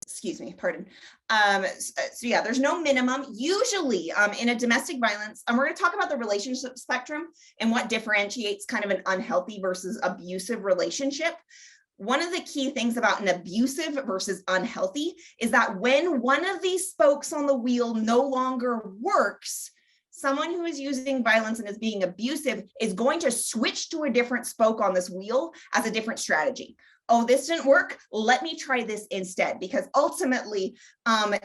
Speaker 13: excuse me, pardon. So yeah, there's no minimum. Usually in a domestic violence, and we're going to talk about the relationship spectrum and what differentiates kind of an unhealthy versus abusive relationship. One of the key things about an abusive versus unhealthy is that when one of these spokes on the wheel no longer works, someone who is using violence and is being abusive is going to switch to a different spoke on this wheel as a different strategy. Oh, this didn't work, let me try this instead, because ultimately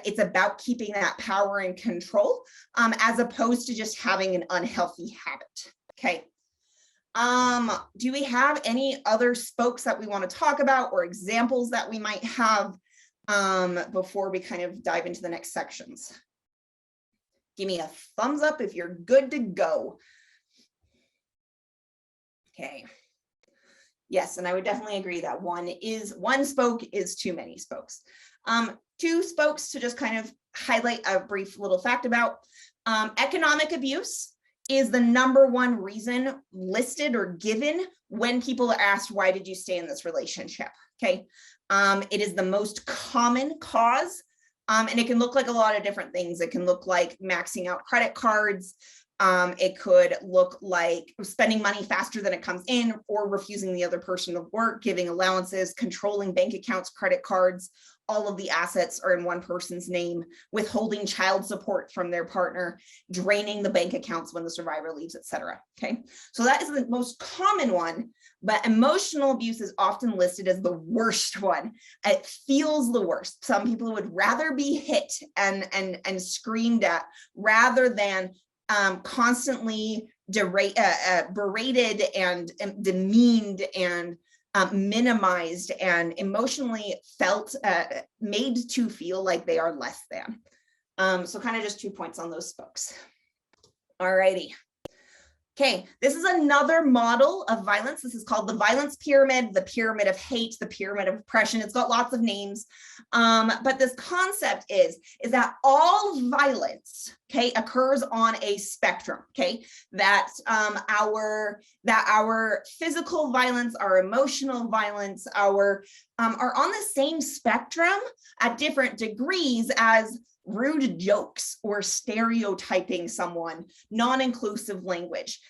Speaker 13: it's about keeping that power and control as opposed to just having an unhealthy habit. Okay. Do we have any other spokes that we want to talk about, or examples that we might have before we kind of dive into the next sections? Give me a thumbs up if you're good to go. Okay. Yes, and I would definitely agree that one spoke is too many spokes. 2 spokes to just kind of highlight a brief little fact about. Economic abuse is the #1 reason listed or given when people are asked, why did you stay in this relationship? Okay, it is the most common cause, and it can look like a lot of different things. It can look like maxing out credit cards. It could look like spending money faster than it comes in, or refusing the other person to work, giving allowances, controlling bank accounts, credit cards. All of the assets are in one person's name, withholding child support from their partner, draining the bank accounts when the survivor leaves, etc. Okay, so that is the most common one, but emotional abuse is often listed as the worst one. It feels the worst. Some people would rather be hit and screamed at rather than constantly berated and demeaned and minimized and emotionally made to feel like they are less than. So kind of just 2 points on those spokes. All righty. Okay, this is another model of violence. This is called the violence pyramid, the pyramid of hate, the pyramid of oppression. It's got lots of names, but this concept is that all violence, okay, occurs on a spectrum. Okay, that our physical violence, our emotional violence, are on the same spectrum at different degrees as rude jokes or stereotyping someone, non-inclusive language.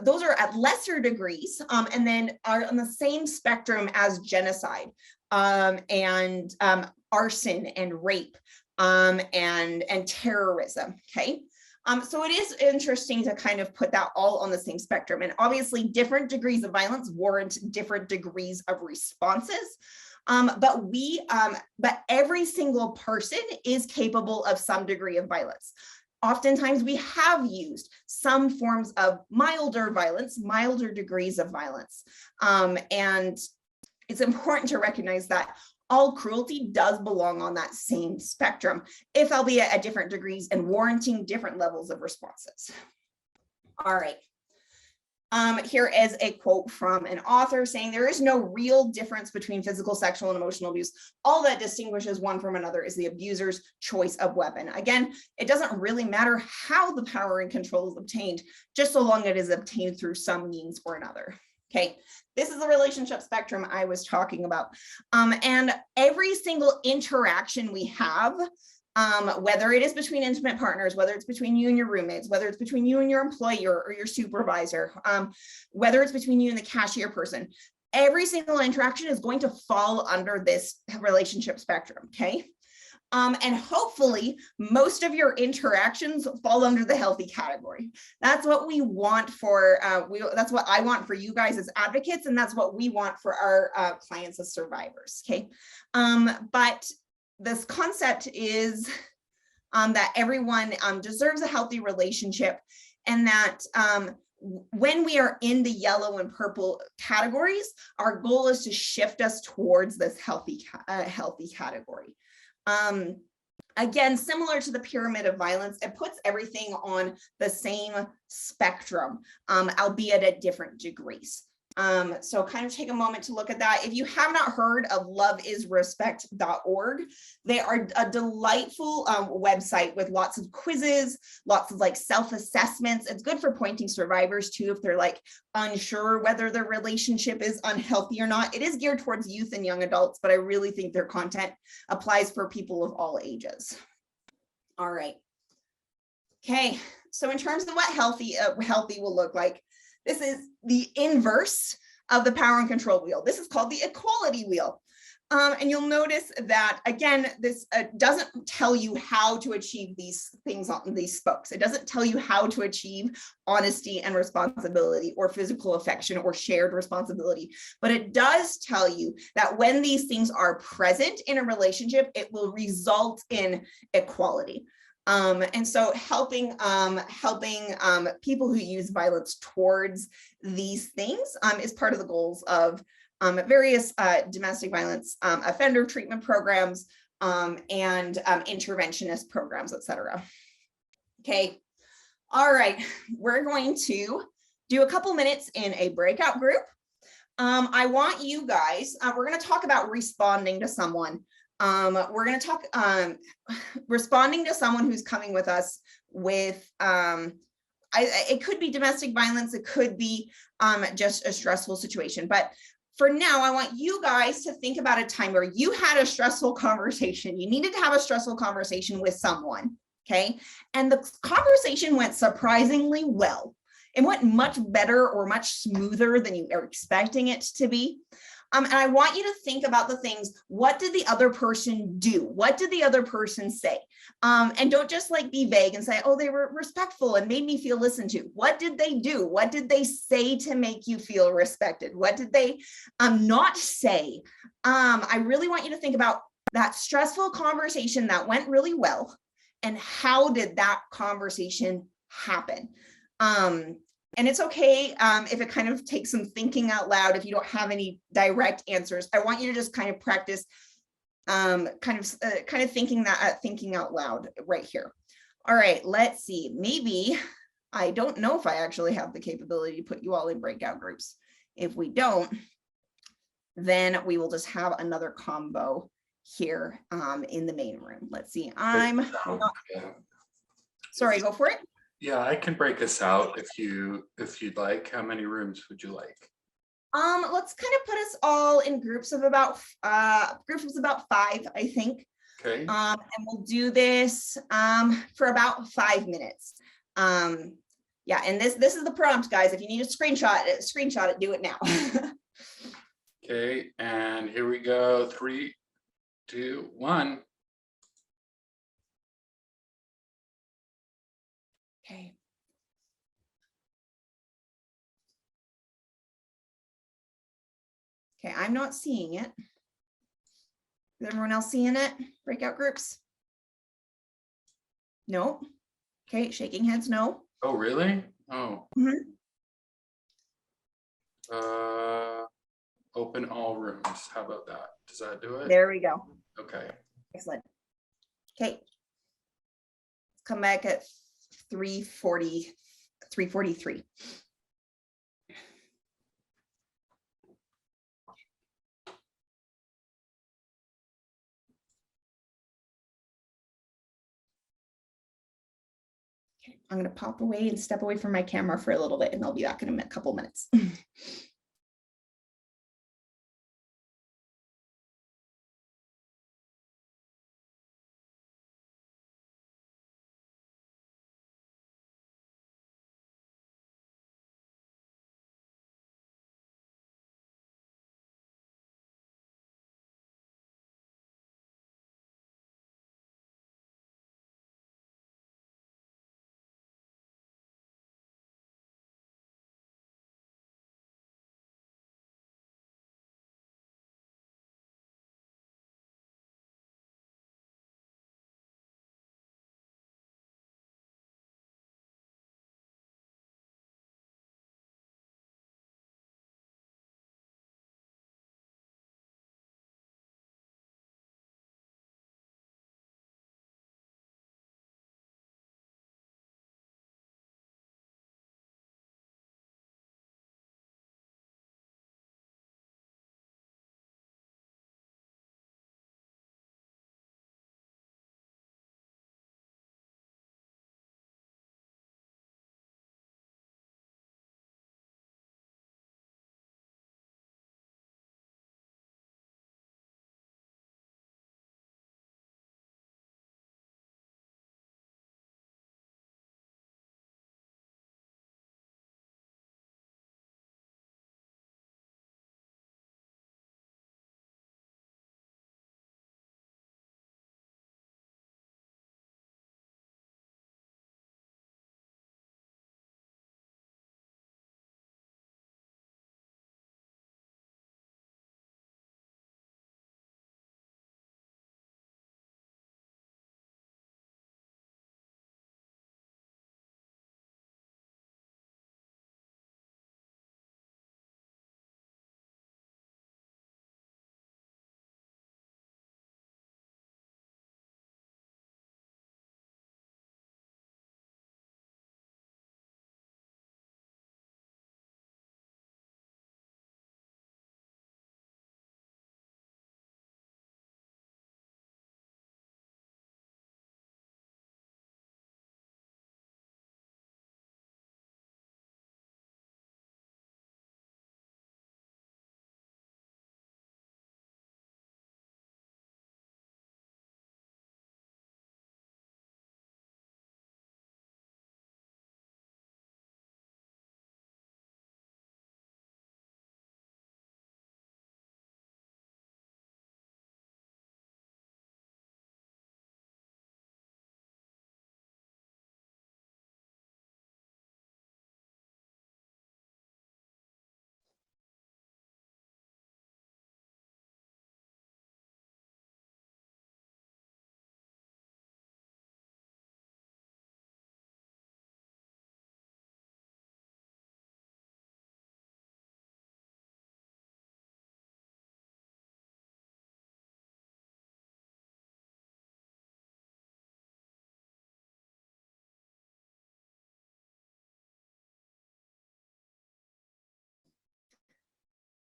Speaker 13: Those are at lesser degrees and then are on the same spectrum as genocide and arson and rape and terrorism, okay? So it is interesting to kind of put that all on the same spectrum, and obviously different degrees of violence warrant different degrees of responses. But every single person is capable of some degree of violence. Oftentimes we have used some forms of milder violence, milder degrees of violence. And it's important to recognize that all cruelty does belong on that same spectrum, if albeit at different degrees and warranting different levels of responses. All right. Here is a quote from an author saying, there is no real difference between physical, sexual, and emotional abuse. All that distinguishes one from another is the abuser's choice of weapon. Again, it doesn't really matter how the power and control is obtained, just so long it is obtained through some means or another. Okay, this is the relationship spectrum I was talking about. And every single interaction we have, whether it is between intimate partners, whether it's between you and your roommates, whether it's between you and your employer or your supervisor, whether it's between you and the cashier person, every single interaction is going to fall under this relationship spectrum, okay? And hopefully most of your interactions fall under the healthy category. That's what we want for, that's what I want for you guys as advocates, and that's what we want for our clients as survivors, okay? But this concept is that everyone deserves a healthy relationship, and that when we are in the yellow and purple categories, our goal is to shift us towards this healthy category. Again, similar to the pyramid of violence, it puts everything on the same spectrum, albeit at different degrees. So kind of take a moment to look at that. If you have not heard of loveisrespect.org, they are a delightful website with lots of quizzes, lots of like self-assessments. It's good for pointing survivors too if they're like unsure whether their relationship is unhealthy or not. It is geared towards youth and young adults, but I really think their content applies for people of all ages. All right. Okay, so in terms of what healthy will look like, this is the inverse of the power and control wheel. This is called the equality wheel. And you'll notice that, again, this doesn't tell you how to achieve these things on these spokes. It doesn't tell you how to achieve honesty and responsibility or physical affection or shared responsibility. But it does tell you that when these things are present in a relationship, it will result in equality. And so helping people who use violence towards these things is part of the goals of various domestic violence offender treatment programs and interventionist programs, etc. Okay, all right, we're going to do a couple minutes in a breakout group. I want you guys, we're going to talk about responding to someone. We're going to talk responding to someone who's coming with us with it could be domestic violence, it could be just a stressful situation, but for now I want you guys to think about a time where you had a stressful conversation. You needed to have a stressful conversation with someone, okay, and the conversation went surprisingly well. It went much better or much smoother than you were expecting it to be. And I want you to think about the things, what did the other person do? What did the other person say? And don't just like be vague and say, oh, they were respectful and made me feel listened to. What did they do? What did they say to make you feel respected? What did they not say? I really want you to think about that stressful conversation that went really well, and how did that conversation happen? And it's okay if it kind of takes some thinking out loud if you don't have any direct answers. I want you to just kind of practice kind of thinking out loud right here. All right, let's see. Maybe, I don't know if I actually have the capability to put you all in breakout groups. If we don't, then we will just have another combo here in the main room. Let's see. Sorry, go for it.
Speaker 1: Yeah, I can break us out if you'd like. How many rooms would you like?
Speaker 13: Let's kind of put us all in groups of about 5, I think.
Speaker 1: Okay.
Speaker 13: And we'll do this for about 5 minutes. Yeah, and this is the prompt, guys. If you need a screenshot it, do it now.
Speaker 1: Okay, and here we go. 3, 2, 1.
Speaker 13: Okay. Okay, I'm not seeing it. Is everyone else seeing it? Breakout groups? No. Okay, shaking heads, no.
Speaker 1: Oh, really? Oh.
Speaker 13: Mm-hmm.
Speaker 1: open all rooms. How about that? Does that do it?
Speaker 13: There we go.
Speaker 1: Okay.
Speaker 13: Excellent. Okay. Come back at 3:40, 3:43. I'm going to pop away and step away from my camera for a little bit, and I'll be back in a couple minutes.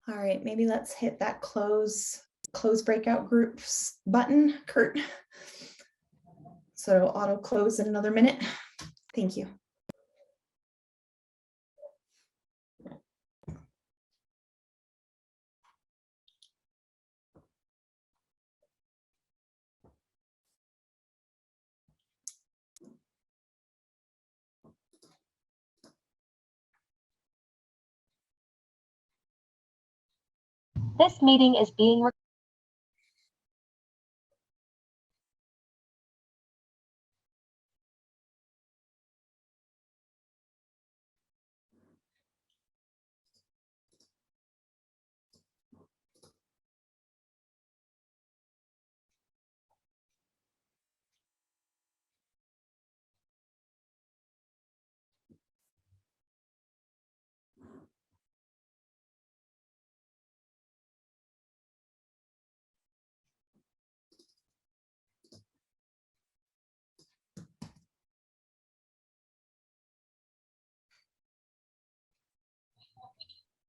Speaker 13: All right, maybe let's hit that close breakout groups button, Kurt. So it'll auto close in another minute. Thank you.
Speaker 5: This meeting is being recorded.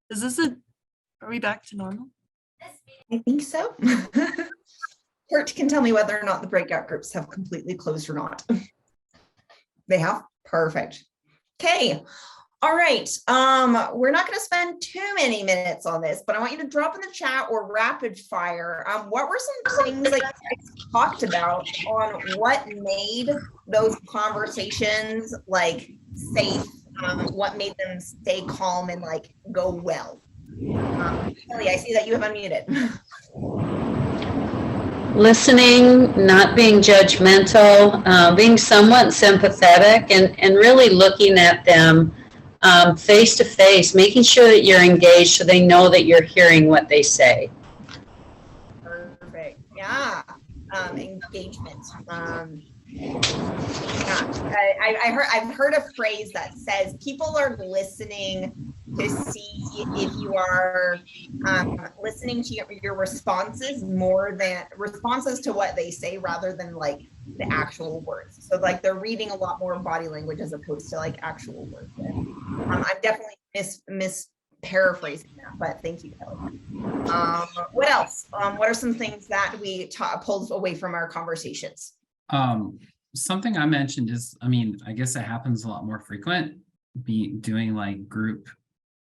Speaker 9: Is this are we back to normal?
Speaker 13: I think so. Kurt can tell me whether or not the breakout groups have completely closed or not. They have? Perfect. Okay. All right. We're not going to spend too many minutes on this, but I want you to drop in the chat or rapid fire. What were some things that you guys talked about on what made those conversations like safe? What made them stay calm and like go well? Kelly, I see that you have unmuted.
Speaker 22: Listening, not being judgmental, being somewhat sympathetic, and really looking at them face to face, making sure that you're engaged so they know that you're hearing what they say.
Speaker 13: Perfect. Yeah. Engagement. I've heard a phrase that says people are listening to see if you are listening to your responses more than responses to what they say rather than like the actual words. So like they're reading a lot more body language as opposed to like actual words. I'm definitely paraphrasing that, but thank you, Kelly. What else? What are some things that we pulled away from our conversations?
Speaker 19: Something I mentioned is, I mean, I guess it happens a lot more frequent, doing like group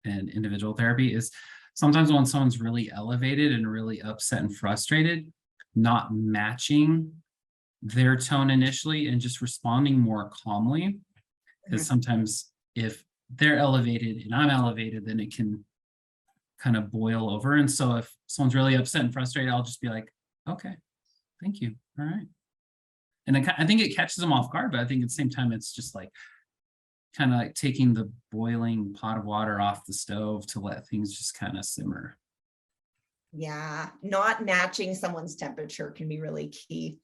Speaker 19: and individual therapy, is sometimes when someone's really elevated and really upset and frustrated, not matching their tone initially and just responding more calmly. Because sometimes if they're elevated and I'm elevated, then it can kind of boil over. And so if someone's really upset and frustrated, I'll just be like, okay, thank you. All right. And I think it catches them off guard, but I think at the same time, it's just like kind of like taking the boiling pot of water off the stove to let things just kind of simmer.
Speaker 13: Yeah, not matching someone's temperature can be really key.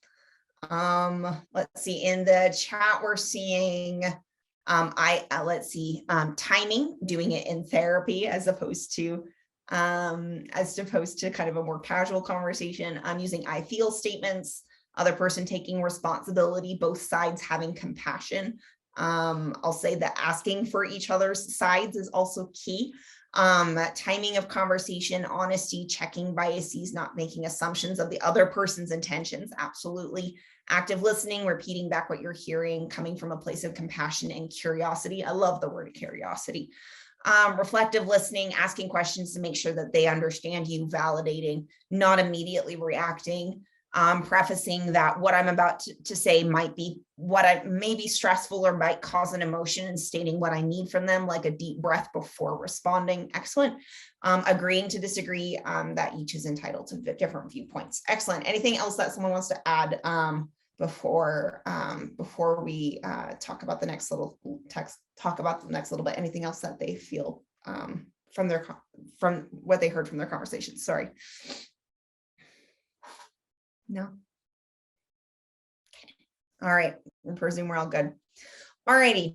Speaker 13: Let's see, in the chat, we're seeing, let's see, timing, doing it in therapy as opposed to kind of a more casual conversation. I'm using I feel statements, other person taking responsibility, both sides having compassion. I'll say that asking for each other's sides is also key. Timing of conversation, honesty, checking biases, not making assumptions of the other person's intentions. Absolutely. Active listening, repeating back what you're hearing, coming from a place of compassion and curiosity. I love the word curiosity. Reflective listening, asking questions to make sure that they understand you, validating, not immediately reacting. Prefacing that what I'm about to say might be stressful or might cause an emotion, and stating what I need from them, like a deep breath before responding. Excellent. Agreeing to disagree, that each is entitled to different viewpoints. Excellent. Anything else that someone wants to add before we talk about the next little bit? Anything else that they feel from what they heard from their conversation? Sorry. No. Okay. All right. I presume we're all good. All righty.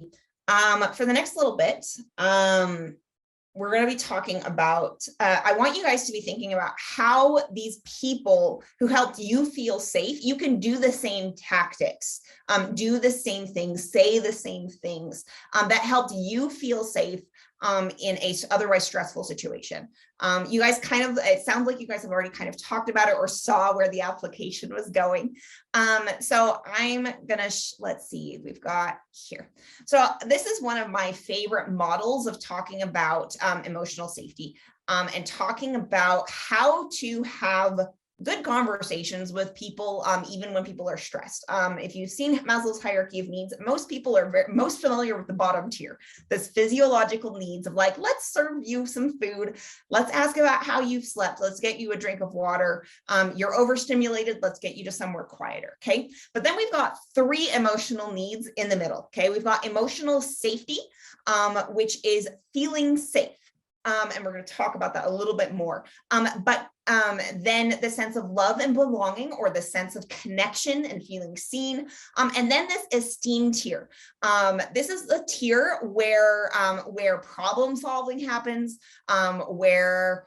Speaker 13: For the next little bit, we're going to be talking about, I want you guys to be thinking about how these people who helped you feel safe, you can do the same tactics, do the same things, say the same things that helped you feel safe in a otherwise stressful situation. You guys it sounds like you guys have already kind of talked about it or saw where the application was going. So I'm gonna, let's see, we've got here. So this is one of my favorite models of talking about emotional safety and talking about how to have good conversations with people, even when people are stressed. If you've seen Maslow's hierarchy of needs, most people are most familiar with the bottom tier, this physiological needs of like, let's serve you some food. Let's ask about how you've slept. Let's get you a drink of water. You're overstimulated. Let's get you to somewhere quieter. Okay. But then we've got 3 emotional needs in the middle. Okay. We've got emotional safety, which is feeling safe. And we're going to talk about that a little bit more. But then the sense of love and belonging, or the sense of connection and feeling seen. And then this esteem tier. This is the tier where problem solving happens, where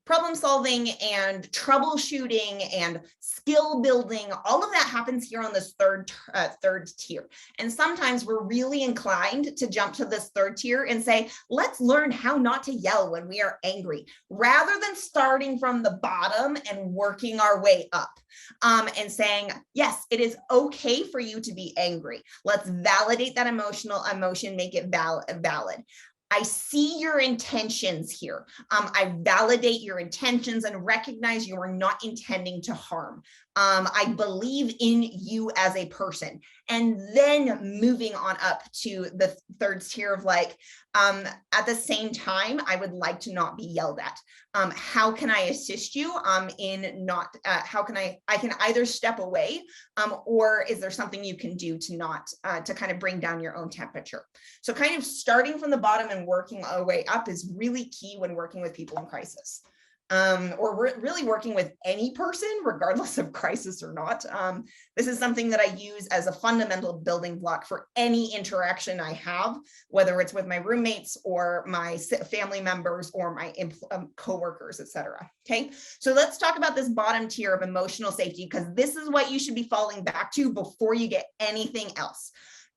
Speaker 13: problem solving and troubleshooting and skill building, all of that happens here on this third tier. And sometimes we're really inclined to jump to this third tier and say, let's learn how not to yell when we are angry, rather than starting from the bottom and working our way up. And saying, yes, it is okay for you to be angry. Let's validate that emotion, make it valid. I see your intentions here. I validate your intentions and recognize you are not intending to harm. I believe in you as a person. And then moving on up to the third tier of like, at the same time, I would like to not be yelled at. How can I assist you in not, how can I can either step away or is there something you can do to not, to kind of bring down your own temperature? So kind of starting from the bottom and working our way up is really key when working with people in crisis. Or really working with any person, regardless of crisis or not. This is something that I use as a fundamental building block for any interaction I have, whether it's with my roommates or my family members or my coworkers, etc. Okay, so let's talk about this bottom tier of emotional safety, because this is what you should be falling back to before you get anything else.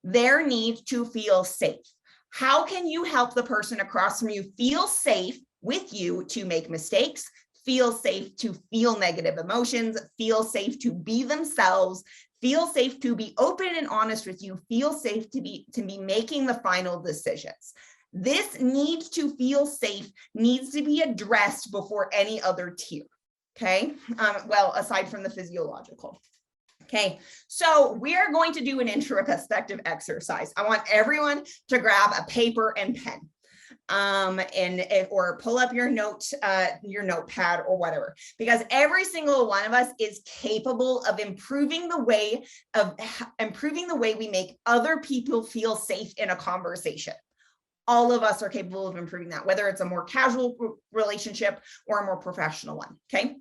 Speaker 13: Their need to feel safe. How can you help the person across from you feel safe with you to make mistakes, feel safe to feel negative emotions, feel safe to be themselves, feel safe to be open and honest with you, feel safe to be making the final decisions. This need to feel safe needs to be addressed before any other tier. Okay, well, aside from the physiological. Okay, so we are going to do an introspective exercise. I want everyone to grab a paper and pen. Or pull up your notepad or whatever, because every single one of us is capable of improving the way we make other people feel safe in a conversation. All of us are capable of improving that, whether it's a more casual relationship or a more professional one. Okay.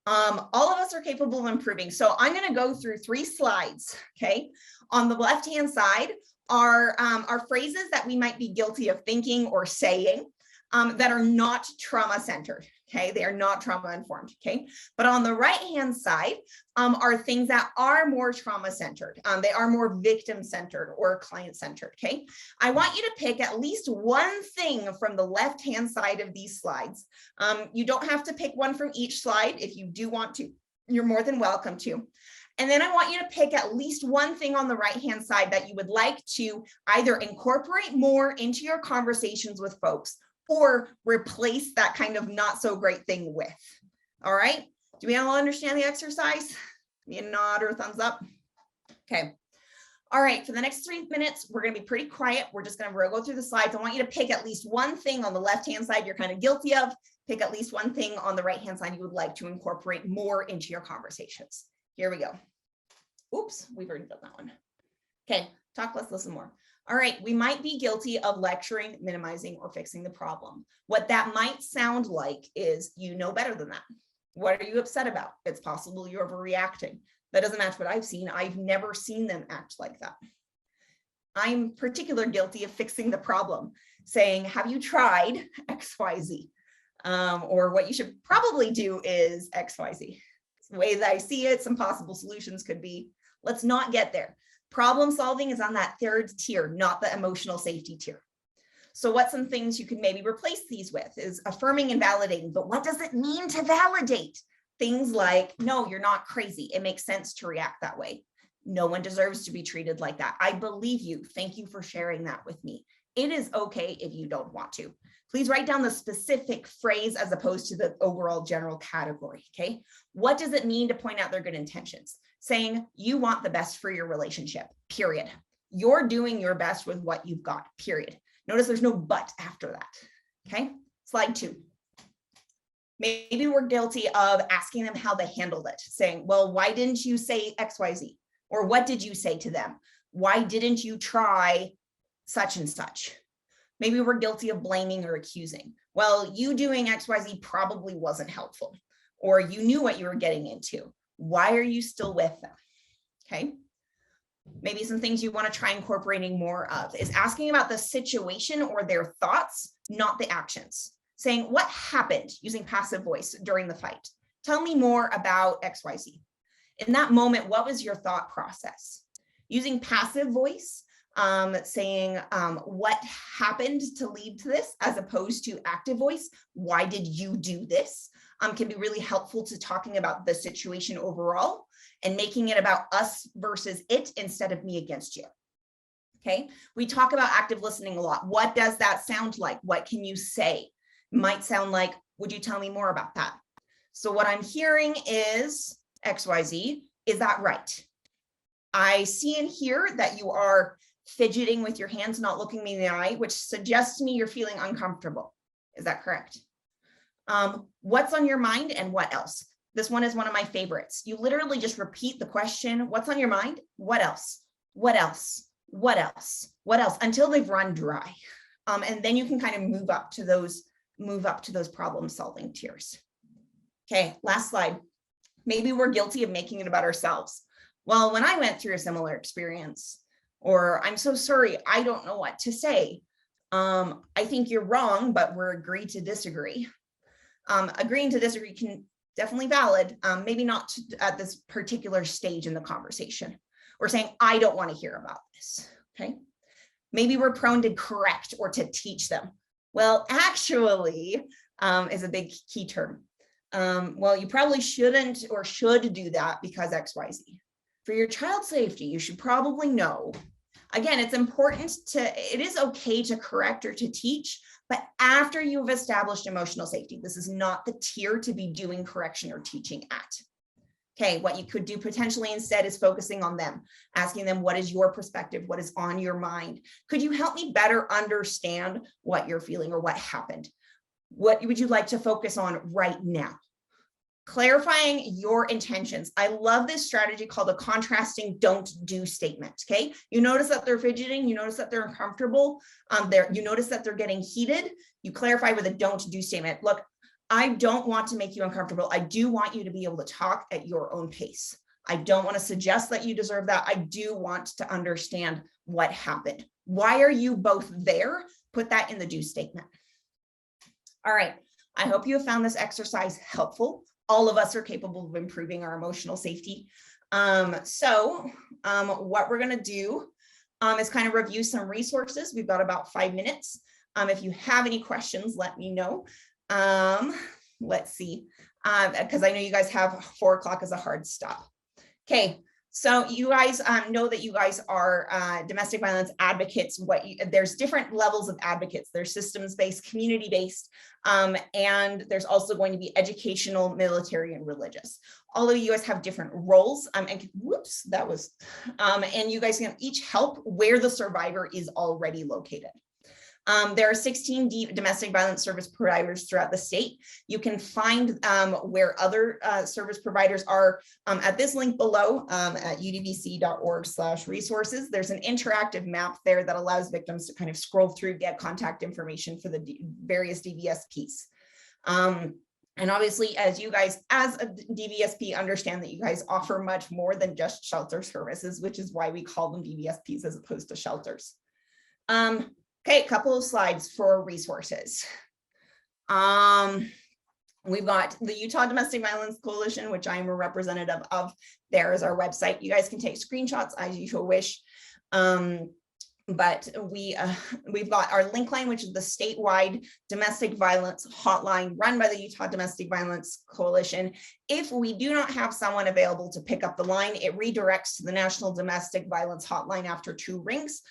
Speaker 13: All of us are capable of improving. So I'm going to go through 3 slides. Okay. On the left-hand side are phrases that we might be guilty of thinking or saying that are not trauma-centered. Okay, they are not trauma-informed. Okay, but on the right-hand side are things that are more trauma-centered. They are more victim-centered or client-centered. Okay, I want you to pick at least one thing from the left-hand side of these slides. You don't have to pick one from each slide. If you do want to, you're more than welcome to. And then I want you to pick at least one thing on the right-hand side that you would like to either incorporate more into your conversations with folks or replace that kind of not so great thing with. All right. Do we all understand the exercise? Give me a nod or a thumbs up. Okay. All right. For the next 3 minutes, we're going to be pretty quiet. We're just going to go through the slides. I want you to pick at least one thing on the left-hand side you're kind of guilty of. Pick at least one thing on the right-hand side you would like to incorporate more into your conversations. Here we go. Oops, we've already done that one. Okay, talk less, listen more. All right, we might be guilty of lecturing, minimizing, or fixing the problem. What that might sound like is, you know better than that. What are you upset about? It's possible you're overreacting. That doesn't match what I've seen. I've never seen them act like that. I'm particularly guilty of fixing the problem, saying, have you tried XYZ? Or what you should probably do is XYZ. The way that I see it, some possible solutions could be, let's not get there. Problem solving is on that third tier, not the emotional safety tier. So what some things you could maybe replace these with is affirming and validating. But what does it mean to validate? Things like, no, you're not crazy. It makes sense to react that way. No one deserves to be treated like that. I believe you. Thank you for sharing that with me. It is okay if you don't want to. Please write down the specific phrase as opposed to the overall general category, okay? What does it mean to point out their good intentions? Saying you want the best for your relationship, period. You're doing your best with what you've got, period. Notice there's no but after that, okay? Slide 2. Maybe we're guilty of asking them how they handled it, saying, well, why didn't you say XYZ? Or what did you say to them? Why didn't you try such and such? Maybe we're guilty of blaming or accusing. Well, you doing XYZ probably wasn't helpful, or you knew what you were getting into. Why are you still with them? Okay. Maybe some things you want to try incorporating more of is asking about the situation or their thoughts, not the actions. saying, what happened, using passive voice during the fight? Tell me more about XYZ. In that moment, what was your thought process? Using passive voice, saying what happened to lead to this, as opposed to active voice, why did you do this, can be really helpful to talking about the situation overall and making it about us versus it instead of me against you. Okay, we talk about active listening a lot. What does that sound like? What can you say? It might sound like, would you tell me more about that? So what I'm hearing is XYZ, is that right? I see and hear that you are fidgeting with your hands, not looking me in the eye, which suggests to me you're feeling uncomfortable. Is that correct? What's on your mind and what else? This one is one of my favorites. You literally just repeat the question, what's on your mind? What else? What else? What else? What else? Until they've run dry. And then you can kind of move up to those problem solving tiers. Okay, last slide. Maybe we're guilty of making it about ourselves. Well, when I went through a similar experience, or I'm so sorry, I don't know what to say. I think you're wrong, but we're agreed to disagree. Agreeing to disagree can definitely valid, maybe not at this particular stage in the conversation. We're saying, I don't want to hear about this, okay? Maybe we're prone to correct or to teach them. Well, actually, is a big key term. Well, you probably shouldn't or should do that because XYZ. For your child's safety, you should probably know. Again, it's important it is okay to correct or to teach, but after you've established emotional safety. This is not the tier to be doing correction or teaching at. Okay, what you could do potentially instead is focusing on them, asking them, what is your perspective? What is on your mind? Could you help me better understand what you're feeling or what happened? What would you like to focus on right now? Clarifying your intentions. I love this strategy called a contrasting don't do statement. Okay, you notice that they're fidgeting, you notice that they're uncomfortable, you notice that they're getting heated. You clarify with a don't do statement. Look, I don't want to make you uncomfortable. I do want you to be able to talk at your own pace. I don't want to suggest that you deserve that. I do want to understand what happened. Why are you both there? Put that in the do statement. All right, I hope you have found this exercise helpful. All of us are capable of improving our emotional safety. What we're going to do is kind of review some resources. We've got about 5 minutes. If you have any questions, let me know. Let's see, because I know you guys have 4 o'clock as a hard stop. Okay, so you guys know that you guys are domestic violence advocates. There's different levels of advocates. There's systems-based, community-based, and there's also going to be educational, military, and religious. All of you guys have different roles. And whoops, that was, and you guys can each help where the survivor is already located. There are 16 domestic violence service providers throughout the state. You can find where other service providers are at this link below at udvc.org/resources. There's an interactive map there that allows victims to kind of scroll through, get contact information for the various DVSPs. And obviously, as you guys, as a DVSP, understand that you guys offer much more than just shelter services, which is why we call them DVSPs as opposed to shelters. Okay, a couple of slides for resources. We've got the Utah Domestic Violence Coalition, which I'm a representative of. There is our website. You guys can take screenshots as you wish. But we've got our link line, which is the statewide domestic violence hotline run by the Utah Domestic Violence Coalition. If we do not have someone available to pick up the line, it redirects to the National Domestic Violence Hotline after 2 rings.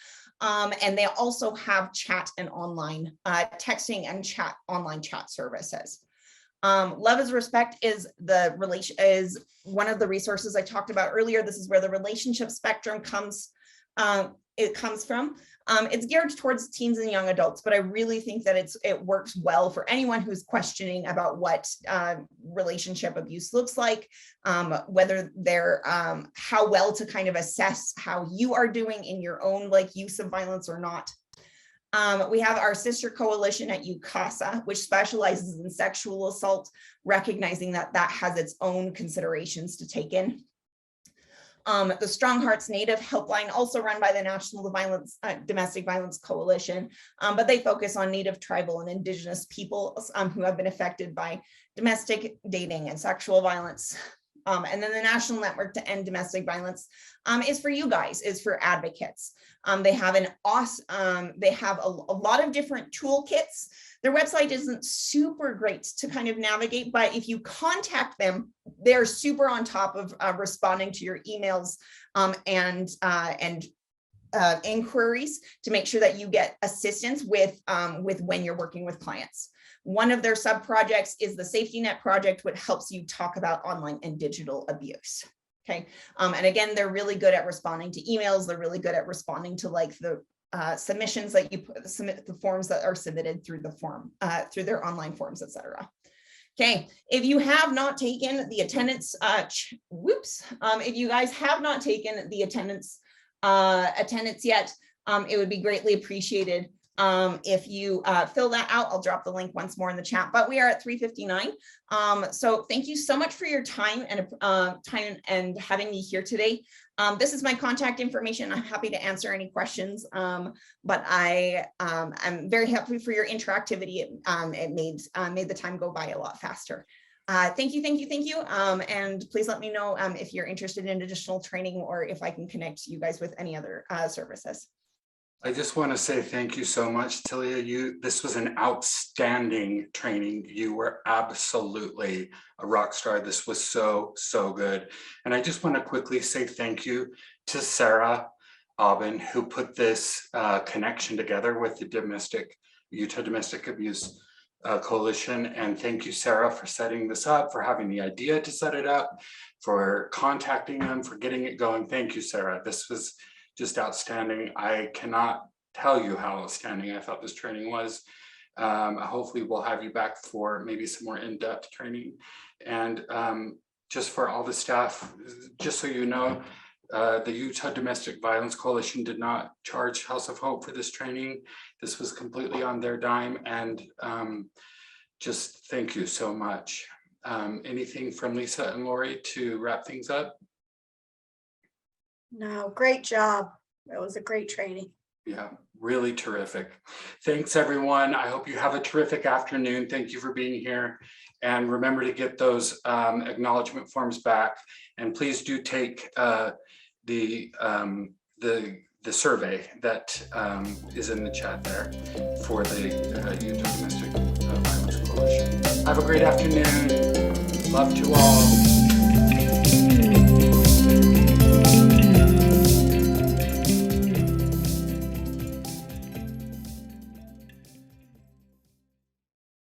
Speaker 13: And they also have chat and online texting and chat online chat services. Love is Respect is one of the resources I talked about earlier. This is where the relationship spectrum comes from. It's geared towards teens and young adults, but I really think that it works well for anyone who's questioning about what relationship abuse looks like, whether they're how well to kind of assess how you are doing in your own use of violence or not. We have our sister coalition at UCASA, which specializes in sexual assault, recognizing that that has its own considerations to take in. The Strong Hearts Native Helpline, also run by the National Domestic Violence Coalition, but they focus on Native, tribal, and Indigenous peoples who have been affected by domestic dating and sexual violence. And then the National Network to End Domestic Violence is for you guys, is for advocates. They have an awesome, they have a lot of different toolkits. Their website isn't super great to kind of navigate, but if you contact them, they're super on top of responding to your emails and inquiries to make sure that you get assistance with when you're working with clients. One of their sub projects is the Safety Net project, which helps you talk about online and digital abuse. Okay, and again, they're really good at responding to emails. They're really good at responding to like the submissions that you submit, the forms that are submitted through the form, through their online forms, etc. Okay, if you have not taken the attendance, if you guys have not taken the attendance yet, it would be greatly appreciated if you fill that out. I'll drop the link once more in the chat, but we are at 3:59. So thank you so much for your time and having me here today. This is my contact information. I'm happy to answer any questions, but I'm very happy for your interactivity. It made the time go by a lot faster. Thank you. And please let me know if you're interested in additional training or if I can connect you guys with any other services.
Speaker 1: I just want to say thank you so much, Tilia. This was an outstanding training. You were absolutely a rock star. This was so good. And I just want to quickly say thank you to Sarah Aubin, who put this connection together with the Utah Domestic Abuse Coalition. And thank you, Sarah, for setting this up, for having the idea to set it up, for contacting them, for getting it going. Thank you, Sarah. This was just outstanding. I cannot tell you how outstanding I thought this training was. Hopefully we'll have you back for maybe some more in-depth training. And just for all the staff, just so you know, the Utah Domestic Violence Coalition did not charge House of Hope for this training. This was completely on their dime, and just thank you so much. Anything from Lisa and Lori to wrap things up?
Speaker 2: No, great job. It was a great training.
Speaker 1: Yeah, really terrific. Thanks, everyone. I hope you have a terrific afternoon. Thank you for being here. And remember to get those acknowledgement forms back. And please do take the survey that is in the chat there for the Utah Domestic Violence Coalition. Have a great afternoon. Love to all.